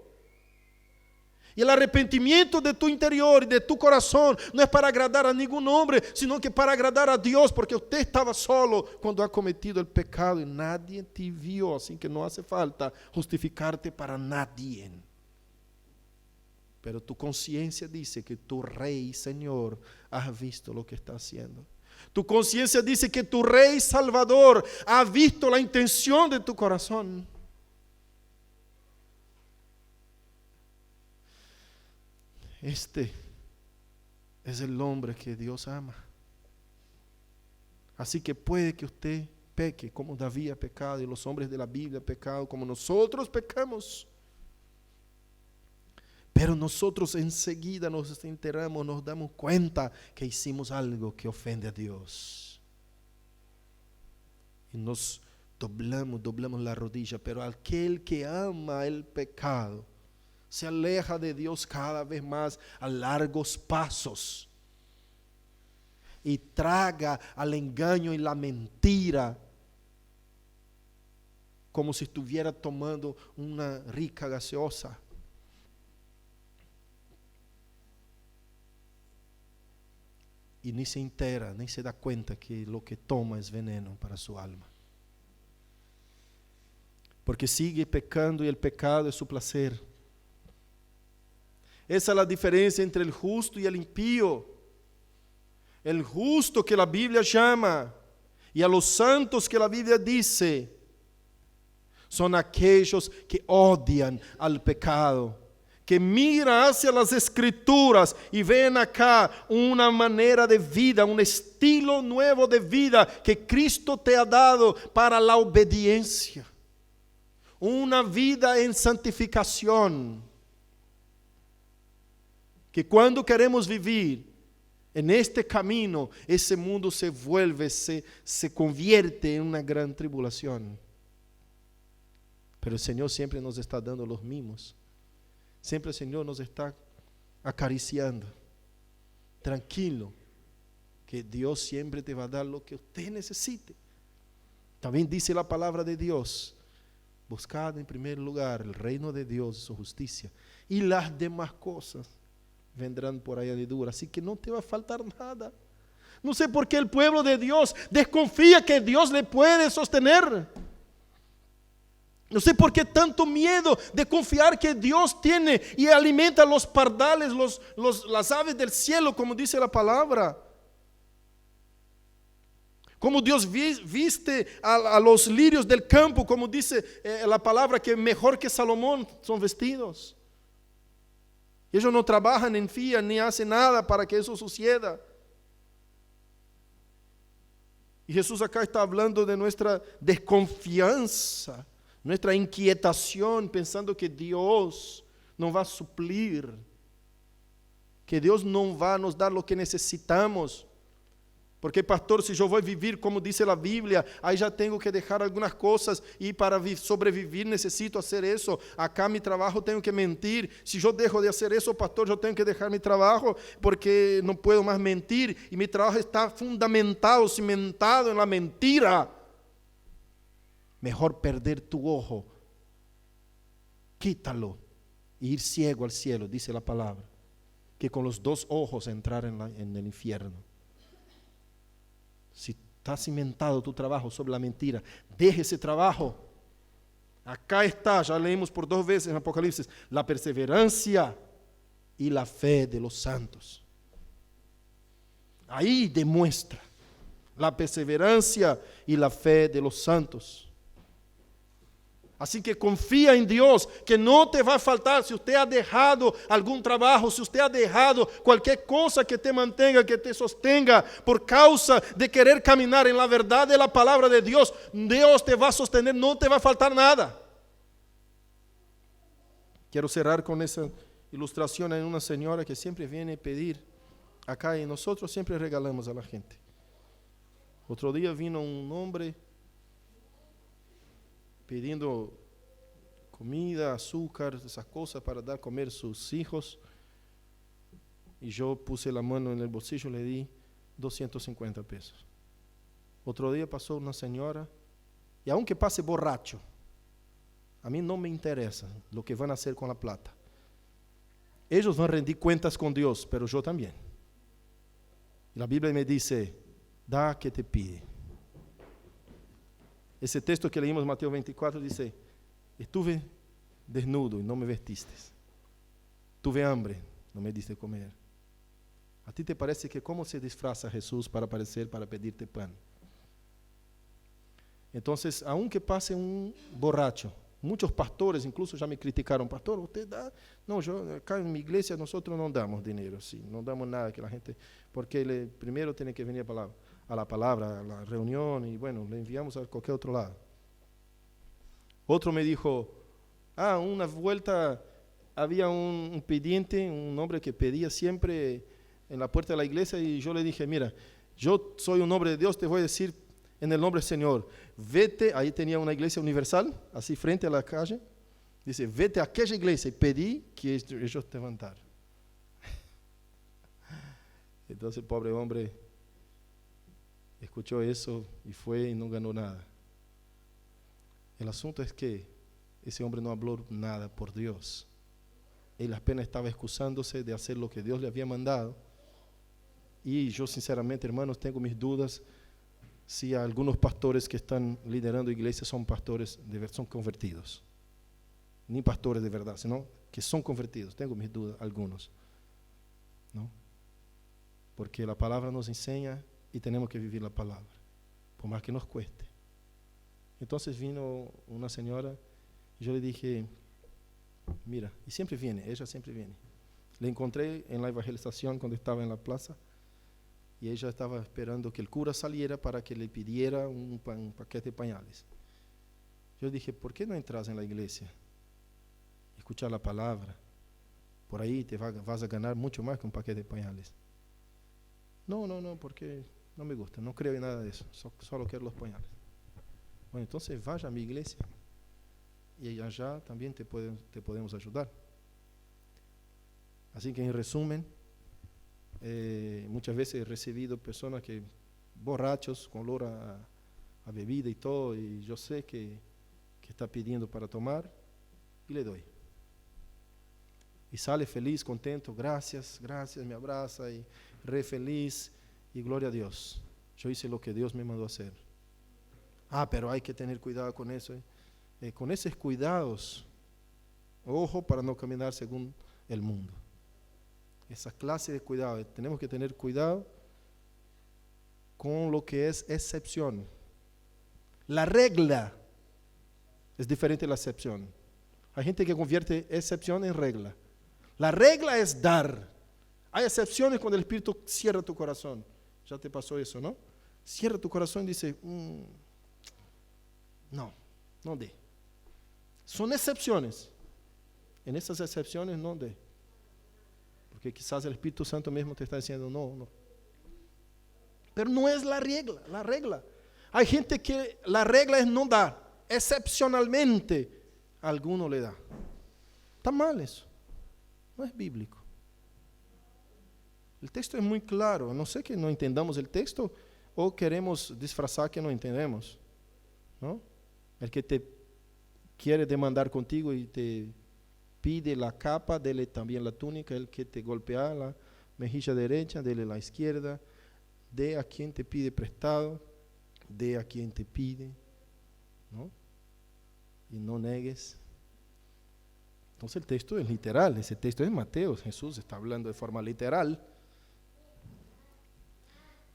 Y el arrepentimiento de tu interior y de tu corazón no es para agradar a ningún hombre, sino que para agradar a Dios, porque usted estaba solo cuando ha cometido el pecado y nadie te vio, así que no hace falta justificarte para nadie. Pero tu conciencia dice que tu Rey, Señor, has visto lo que está haciendo. Tu conciencia dice que tu Rey Salvador ha visto la intención de tu corazón. Este es el hombre que Dios ama. Así que puede que usted peque como David ha pecado y los hombres de la Biblia han pecado como nosotros pecamos. Pero nosotros enseguida nos enteramos, nos damos cuenta que hicimos algo que ofende a Dios. Y nos doblamos la rodilla. Pero aquel que ama el pecado se aleja de Dios cada vez más a largos pasos y traga al engaño y la mentira como si estuviera tomando una rica gaseosa. Y ni se entera, ni se da cuenta que lo que toma es veneno para su alma. Porque sigue pecando y el pecado es su placer. Esa es la diferencia entre el justo y el impío. El justo que la Biblia llama y a los santos que la Biblia dice son aquellos que odian al pecado, que miran hacia las Escrituras y ven acá una manera de vida, un estilo nuevo de vida que Cristo te ha dado para la obediencia, una vida en santificación. Que cuando queremos vivir en este camino, ese mundo se vuelve, se convierte en una gran tribulación. Pero el Señor siempre nos está dando los mimos. Siempre el Señor nos está acariciando. Tranquilo, que Dios siempre te va a dar lo que usted necesite. También dice la palabra de Dios: buscad en primer lugar el reino de Dios y su justicia, y las demás cosas vendrán por añadidura. Así que no te va a faltar nada. No sé por qué el pueblo de Dios desconfía que Dios le puede sostener. No sé por qué tanto miedo de confiar que Dios tiene y alimenta los pardales, las aves del cielo, como dice la palabra. Como Dios viste a los lirios del campo, como dice la palabra, que mejor que Salomón son vestidos. Ellos no trabajan en fían ni hacen nada para que eso suceda. Y Jesús acá está hablando de nuestra desconfianza, nuestra inquietación, pensando que Dios no va a suplir, que Dios no va a nos dar lo que necesitamos. Porque, pastor, si yo voy a vivir como dice la Biblia, ahí ya tengo que dejar algunas cosas y para sobrevivir necesito hacer eso. Acá mi trabajo tengo que mentir. Si yo dejo de hacer eso, pastor, yo tengo que dejar mi trabajo porque no puedo más mentir. Y mi trabajo está fundamentado, cimentado en la mentira. Mejor perder tu ojo. Quítalo e ir ciego al cielo, dice la palabra, que con los dos ojos entrar en el infierno. Si está cimentado tu trabajo sobre la mentira, deje ese trabajo. Acá está, ya leímos por 2 veces en Apocalipsis, la perseverancia y la fe de los santos. Ahí demuestra la perseverancia y la fe de los santos. Así que confía en Dios, que no te va a faltar. Si usted ha dejado algún trabajo, si usted ha dejado cualquier cosa que te mantenga, que te sostenga, por causa de querer caminar en la verdad de la palabra de Dios, Dios te va a sostener, no te va a faltar nada. Quiero cerrar con esa ilustración. Hay una señora que siempre viene a pedir acá y nosotros siempre regalamos a la gente. Otro día vino un hombre pidiendo comida, azúcar, esas cosas para dar a comer a sus hijos. Y yo puse la mano en el bolsillo y le di 250 pesos. Otro día pasó una señora, y aunque pase borracho, a mí no me interesa lo que van a hacer con la plata. Ellos van a rendir cuentas con Dios, pero yo también. Y la Biblia me dice, da que te pide. Ese texto que leímos en Mateo 24 dice, estuve desnudo y no me vestiste. Tuve hambre, no me diste comer. ¿A ti te parece que cómo se disfraza Jesús para aparecer, para pedirte pan? Entonces, aunque pase un borracho, muchos pastores incluso ya me criticaron, pastor, ¿usted da? No, yo acá en mi iglesia nosotros no damos dinero, sí, no damos nada que la gente, porque primero tiene que venir a la palabra, a la reunión, y bueno, le enviamos a cualquier otro lado. Otro me dijo, una vuelta había un pidiente, un hombre que pedía siempre en la puerta de la iglesia, y yo le dije, mira, yo soy un hombre de Dios, te voy a decir en el nombre del Señor, vete, ahí tenía una iglesia universal, así frente a la calle, dice, vete a aquella iglesia y pedí que ellos te levantaran. Entonces el pobre hombre escuchó eso y fue y no ganó nada. El asunto es que ese hombre no habló nada por Dios. Él apenas estaba excusándose de hacer lo que Dios le había mandado. Y yo sinceramente, hermanos, tengo mis dudas si algunos pastores que están liderando iglesias son pastores son convertidos. Ni pastores de verdad, sino que son convertidos. Tengo mis dudas, algunos, ¿no? Porque la palabra nos enseña y tenemos que vivir la palabra, por más que nos cueste. Entonces vino una señora y yo le dije, mira, y siempre viene, ella siempre viene. Le encontré en la evangelización cuando estaba en la plaza y ella estaba esperando que el cura saliera para que le pidiera un paquete de pañales. Yo dije, ¿por qué no entras en la iglesia? Escuchar la palabra. Por ahí vas a ganar mucho más que un paquete de pañales. No, porque no me gusta, no creo en nada de eso, solo quiero los pañales. Bueno, entonces vaya a mi iglesia y allá también te podemos ayudar. Así que en resumen, muchas veces he recibido personas borrachos con olor a bebida y todo, y yo sé que está pidiendo para tomar y le doy. Y sale feliz, contento, gracias, me abraza y re feliz y gloria a Dios. Yo hice lo que Dios me mandó a hacer. Pero hay que tener cuidado con eso. Con esos cuidados, ojo para no caminar según el mundo. Esa clase de cuidado, tenemos que tener cuidado con lo que es excepción. La regla es diferente de la excepción. Hay gente que convierte excepción en regla. La regla es dar. Hay excepciones cuando el Espíritu cierra tu corazón. Ya te pasó eso, ¿no? Cierra tu corazón y dice, no dé. Son excepciones. En esas excepciones no dé. Porque quizás el Espíritu Santo mismo te está diciendo, no. Pero no es la regla. Hay gente que la regla es no dar. Excepcionalmente, a alguno le da. Está mal eso. No es bíblico. El texto es muy claro. A no ser que no entendamos el texto o queremos disfrazar que no entendemos, ¿no? El que te quiere demandar contigo y te pide la capa, dele también la túnica. El que te golpea la mejilla derecha, dele la izquierda. De a quien te pide prestado, de a quien te pide, ¿no? Y no negues. Entonces el texto es literal, ese texto es Mateo, Jesús está hablando de forma literal.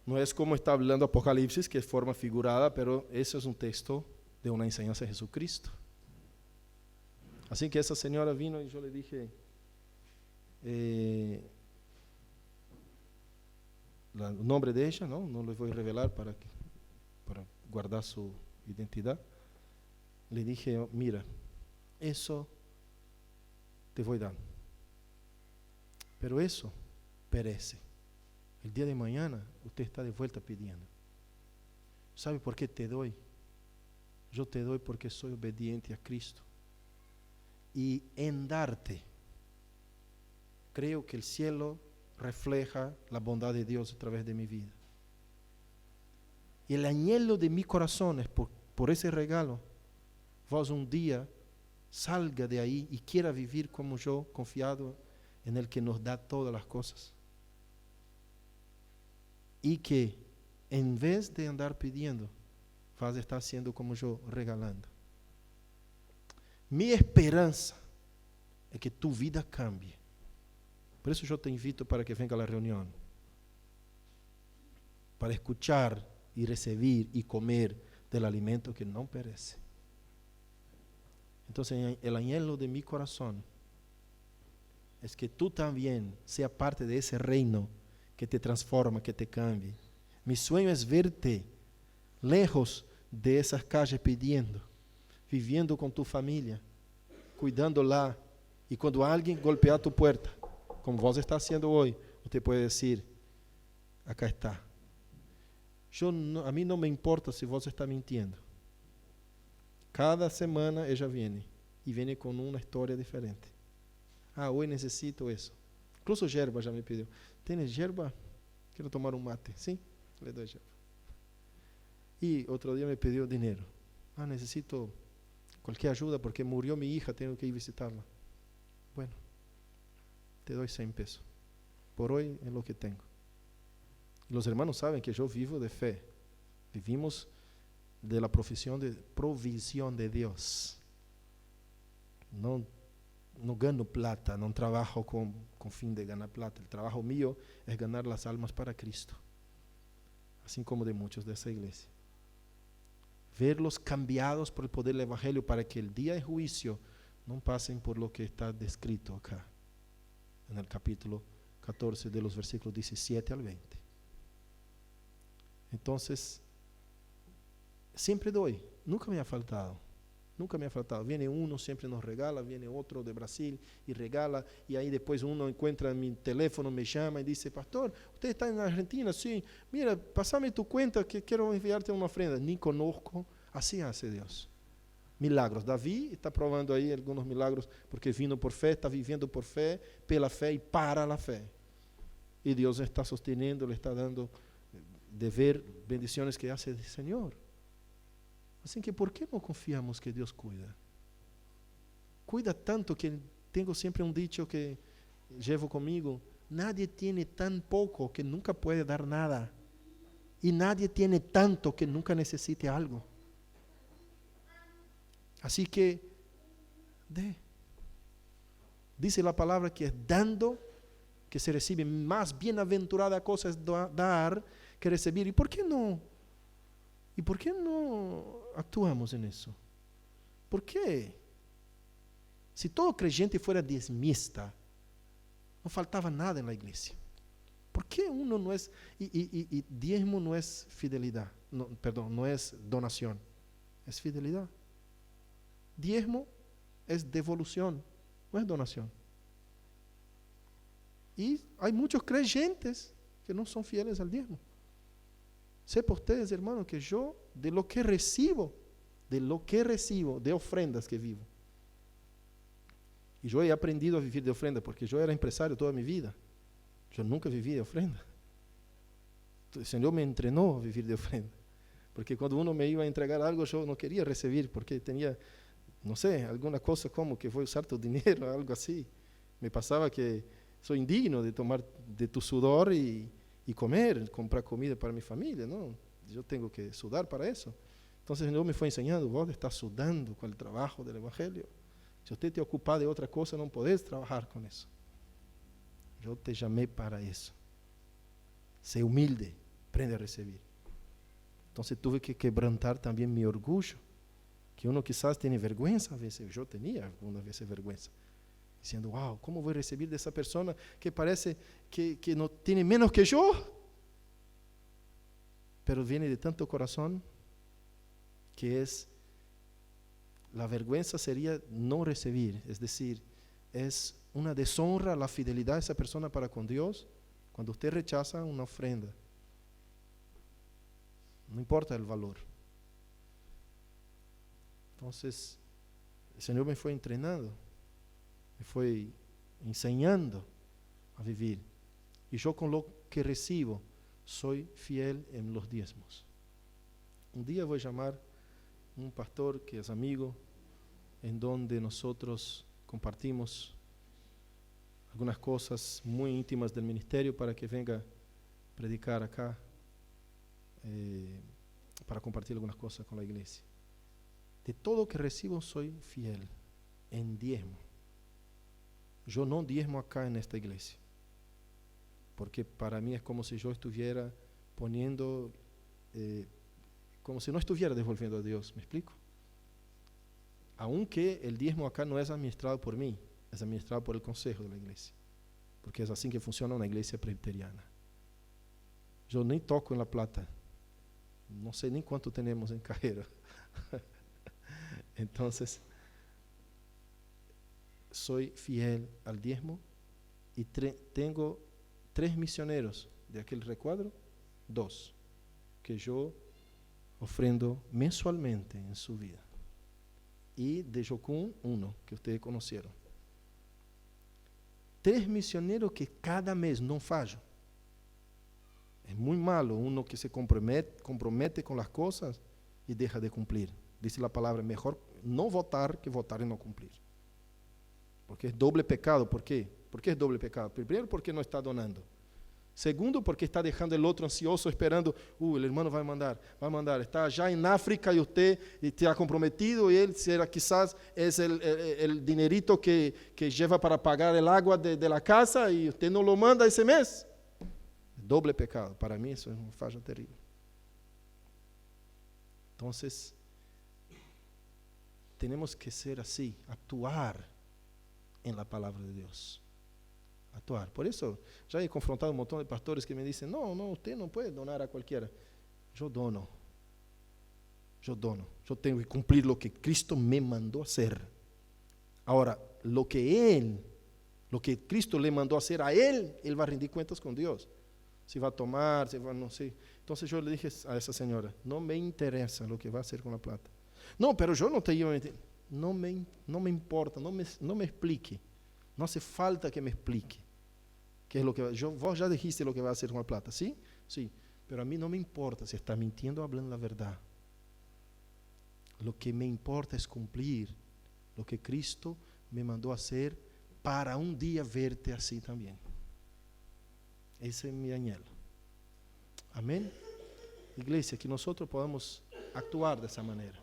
No es como está hablando Apocalipsis, que es forma figurada, pero eso es un texto de una enseñanza de Jesucristo. Así que esa señora vino y yo le dije, el nombre de ella, no le voy a revelar para guardar su identidad. Le dije, mira, eso te voy a dar, pero eso perece. El día de mañana usted está de vuelta pidiendo. ¿Sabe por qué te doy? Yo te doy porque soy obediente a Cristo. Y en darte, creo que el cielo refleja la bondad de Dios a través de mi vida. Y el anhelo de mi corazón es por ese regalo, vos un día salga de ahí y quiera vivir como yo, confiado en el que nos da todas las cosas. Y que en vez de andar pidiendo, vas a estar haciendo como yo, regalando. Mi esperanza es que tu vida cambie. Por eso yo te invito para que venga a la reunión, para escuchar y recibir y comer del alimento que no perece. Entonces el anhelo de mi corazón es que tú también seas parte de ese reino que te transforma, que te cambie. Mi sueño es verte lejos de esas calles pidiendo, viviendo con tu familia, cuidándola. Y cuando alguien golpea tu puerta, como vos estás haciendo hoy, usted puede decir, acá está. A mí no me importa si vos estás mintiendo. Cada semana ella viene y viene con una historia diferente. Hoy necesito eso. Incluso yerba ya me pidió. ¿Tienes yerba? Quiero tomar un mate. Sí, le doy yerba. Y otro día me pidió dinero. Necesito cualquier ayuda porque murió mi hija, tengo que ir a visitarla. Bueno, te doy 100 pesos. Por hoy es lo que tengo. Los hermanos saben que yo vivo de fe. Vivimos de la provisión de Dios. No gano plata, no trabajo con fin de ganar plata. El trabajo mío es ganar las almas para Cristo, así como de muchos de esa iglesia. Verlos cambiados por el poder del Evangelio para que el día de juicio no pasen por lo que está descrito acá, en el capítulo 14 de los versículos 17 al 20. Entonces, siempre doy, nunca me ha faltado. Nunca me ha faltado. Viene uno, siempre nos regala, viene otro de Brasil y regala, y ahí después uno encuentra mi teléfono, me llama y dice, pastor, ¿usted está en Argentina? Sí, mira, pásame tu cuenta que quiero enviarte una ofrenda. Ni conozco, así hace Dios. Milagros. David está probando ahí algunos milagros, porque vino por fe, está viviendo por fe, pela fe y para la fe. Y Dios está sosteniendo, le está dando de ver bendiciones que hace el Señor. Así que, ¿por qué no confiamos que Dios cuida? Cuida tanto que tengo siempre un dicho que llevo conmigo: nadie tiene tan poco que nunca puede dar nada, y nadie tiene tanto que nunca necesite algo. Así que, dice la palabra que es dando que se recibe. Más bienaventurada cosa es dar que recibir. ¿Y por qué no? ¿Y por qué no actuamos en eso? ¿Por qué? Si todo creyente fuera diezmista, no faltaba nada en la iglesia. ¿Por qué uno no es, y diezmo no es fidelidad, no es donación, es fidelidad? Diezmo es devolución, no es donación. Y hay muchos creyentes que no son fieles al diezmo. Sepa ustedes, hermanos, que yo de lo que recibo, de ofrendas que vivo. Y yo he aprendido a vivir de ofrenda porque yo era empresario toda mi vida. Yo nunca viví de ofrenda. El Señor me entrenó a vivir de ofrenda. Porque cuando uno me iba a entregar algo, yo no quería recibir porque tenía, no sé, alguna cosa como que voy a usar tu dinero, algo así. Me pasaba que soy indigno de tomar de tu sudor y comer, comprar comida para mi familia, ¿no? Yo tengo que sudar para eso. Entonces el Señor me fue enseñando, vos estás sudando con el trabajo del Evangelio. Si usted te ocupa de otra cosa, no podés trabajar con eso. Yo te llamé para eso. Sé humilde, aprende a recibir. Entonces tuve que quebrantar también mi orgullo, que uno quizás tiene vergüenza a veces, yo tenía algunas veces vergüenza, diciendo, wow, ¿cómo voy a recibir de esa persona que parece que no tiene menos que yo? Pero viene de tanto corazón que es, la vergüenza sería no recibir, es decir, es una deshonra a la fidelidad de esa persona para con Dios cuando usted rechaza una ofrenda. No importa el valor. Entonces, el Señor me fue entrenando, me fue enseñando a vivir. Y yo con lo que recibo, soy fiel en los diezmos. Un día voy a llamar a un pastor que es amigo, en donde nosotros compartimos algunas cosas muy íntimas del ministerio para que venga a predicar acá. Para compartir algunas cosas con la iglesia. De todo que recibo soy fiel en diezmo. Yo no diezmo acá en esta iglesia, porque para mí es como si yo estuviera poniendo, como si no estuviera devolviendo a Dios, ¿me explico? Aunque el diezmo acá no es administrado por mí, es administrado por el consejo de la iglesia, porque es así que funciona una iglesia presbiteriana. Yo ni toco en la plata. No sé ni cuánto tenemos en cajera. Entonces, soy fiel al diezmo y tengo 3 misioneros de aquel recuadro, 2, que yo ofrendo mensualmente en su vida. Y de Jocum, 1, que ustedes conocieron. 3 misioneros que cada mes no fallo. Es muy malo uno que se compromete con las cosas y deja de cumplir. Dice la palabra, mejor no votar que votar y no cumplir. Porque es doble pecado. ¿Por qué? ¿Por qué es doble pecado? Primero, porque no está donando. Segundo, porque está dejando el otro ansioso, esperando, el hermano va a mandar. Está allá en África y usted está comprometido y él será quizás es el dinerito que lleva para pagar el agua de la casa y usted no lo manda ese mes. Doble pecado. Para mí eso es una falla terrible. Entonces, tenemos que ser así, actuar en la palabra de Dios. Actuar. Por eso, ya he confrontado un montón de pastores que me dicen, no, usted no puede donar a cualquiera. Yo dono. Yo tengo que cumplir lo que Cristo me mandó hacer. Ahora, lo que Cristo le mandó hacer a él va a rendir cuentas con Dios. Si va a tomar, si va, no sé. Entonces yo le dije a esa señora, no me interesa lo que va a hacer con la plata. No, pero yo no te iba a meter. No me importa, no me explique. No hace falta que me explique. ¿Qué es lo que vos ya dijiste lo que va a hacer con la plata, ¿sí? Sí, pero a mí no me importa si está mintiendo o hablando la verdad. Lo que me importa es cumplir lo que Cristo me mandó a hacer para un día verte así también. Ese es mi anhelo. Amén. Iglesia, que nosotros podamos actuar de esa manera,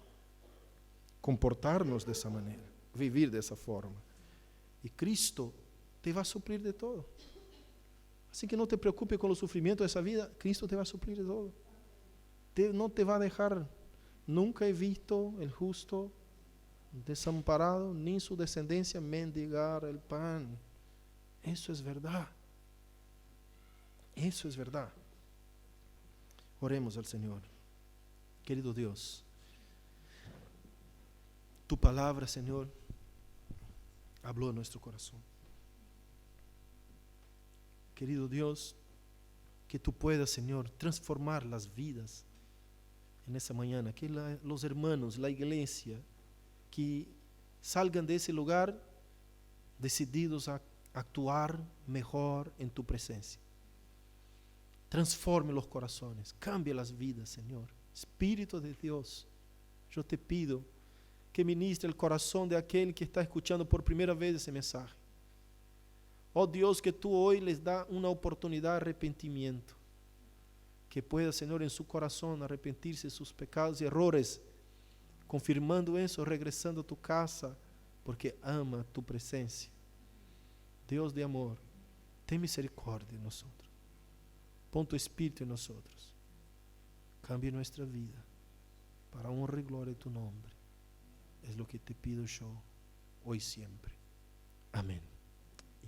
comportarnos de esa manera, vivir de esa forma. Y Cristo te va a suplir de todo. Así que no te preocupes con los sufrimientos de esa vida, Cristo te va a suplir de todo. No te va a dejar. Nunca he visto el justo desamparado, ni su descendencia mendigar el pan. Eso es verdad. Eso es verdad. Oremos al Señor. Querido Dios, tu palabra, Señor, habló en nuestro corazón. Querido Dios, que tú puedas, Señor, transformar las vidas en esa mañana. Que los hermanos, la iglesia, que salgan de ese lugar decididos a actuar mejor en tu presencia. Transforme los corazones, cambia las vidas, Señor. Espíritu de Dios, yo te pido que ministre el corazón de aquel que está escuchando por primera vez ese mensaje. Oh Dios, que tú hoy les da una oportunidad de arrepentimiento. Que pueda, Señor, en su corazón arrepentirse de sus pecados y errores, confirmando eso, regresando a tu casa, porque ama tu presencia. Dios de amor, ten misericordia en nosotros. Pon tu espíritu en nosotros. Cambia nuestra vida para honra y gloria de tu nombre. Es lo que te pido yo hoy siempre. Amén.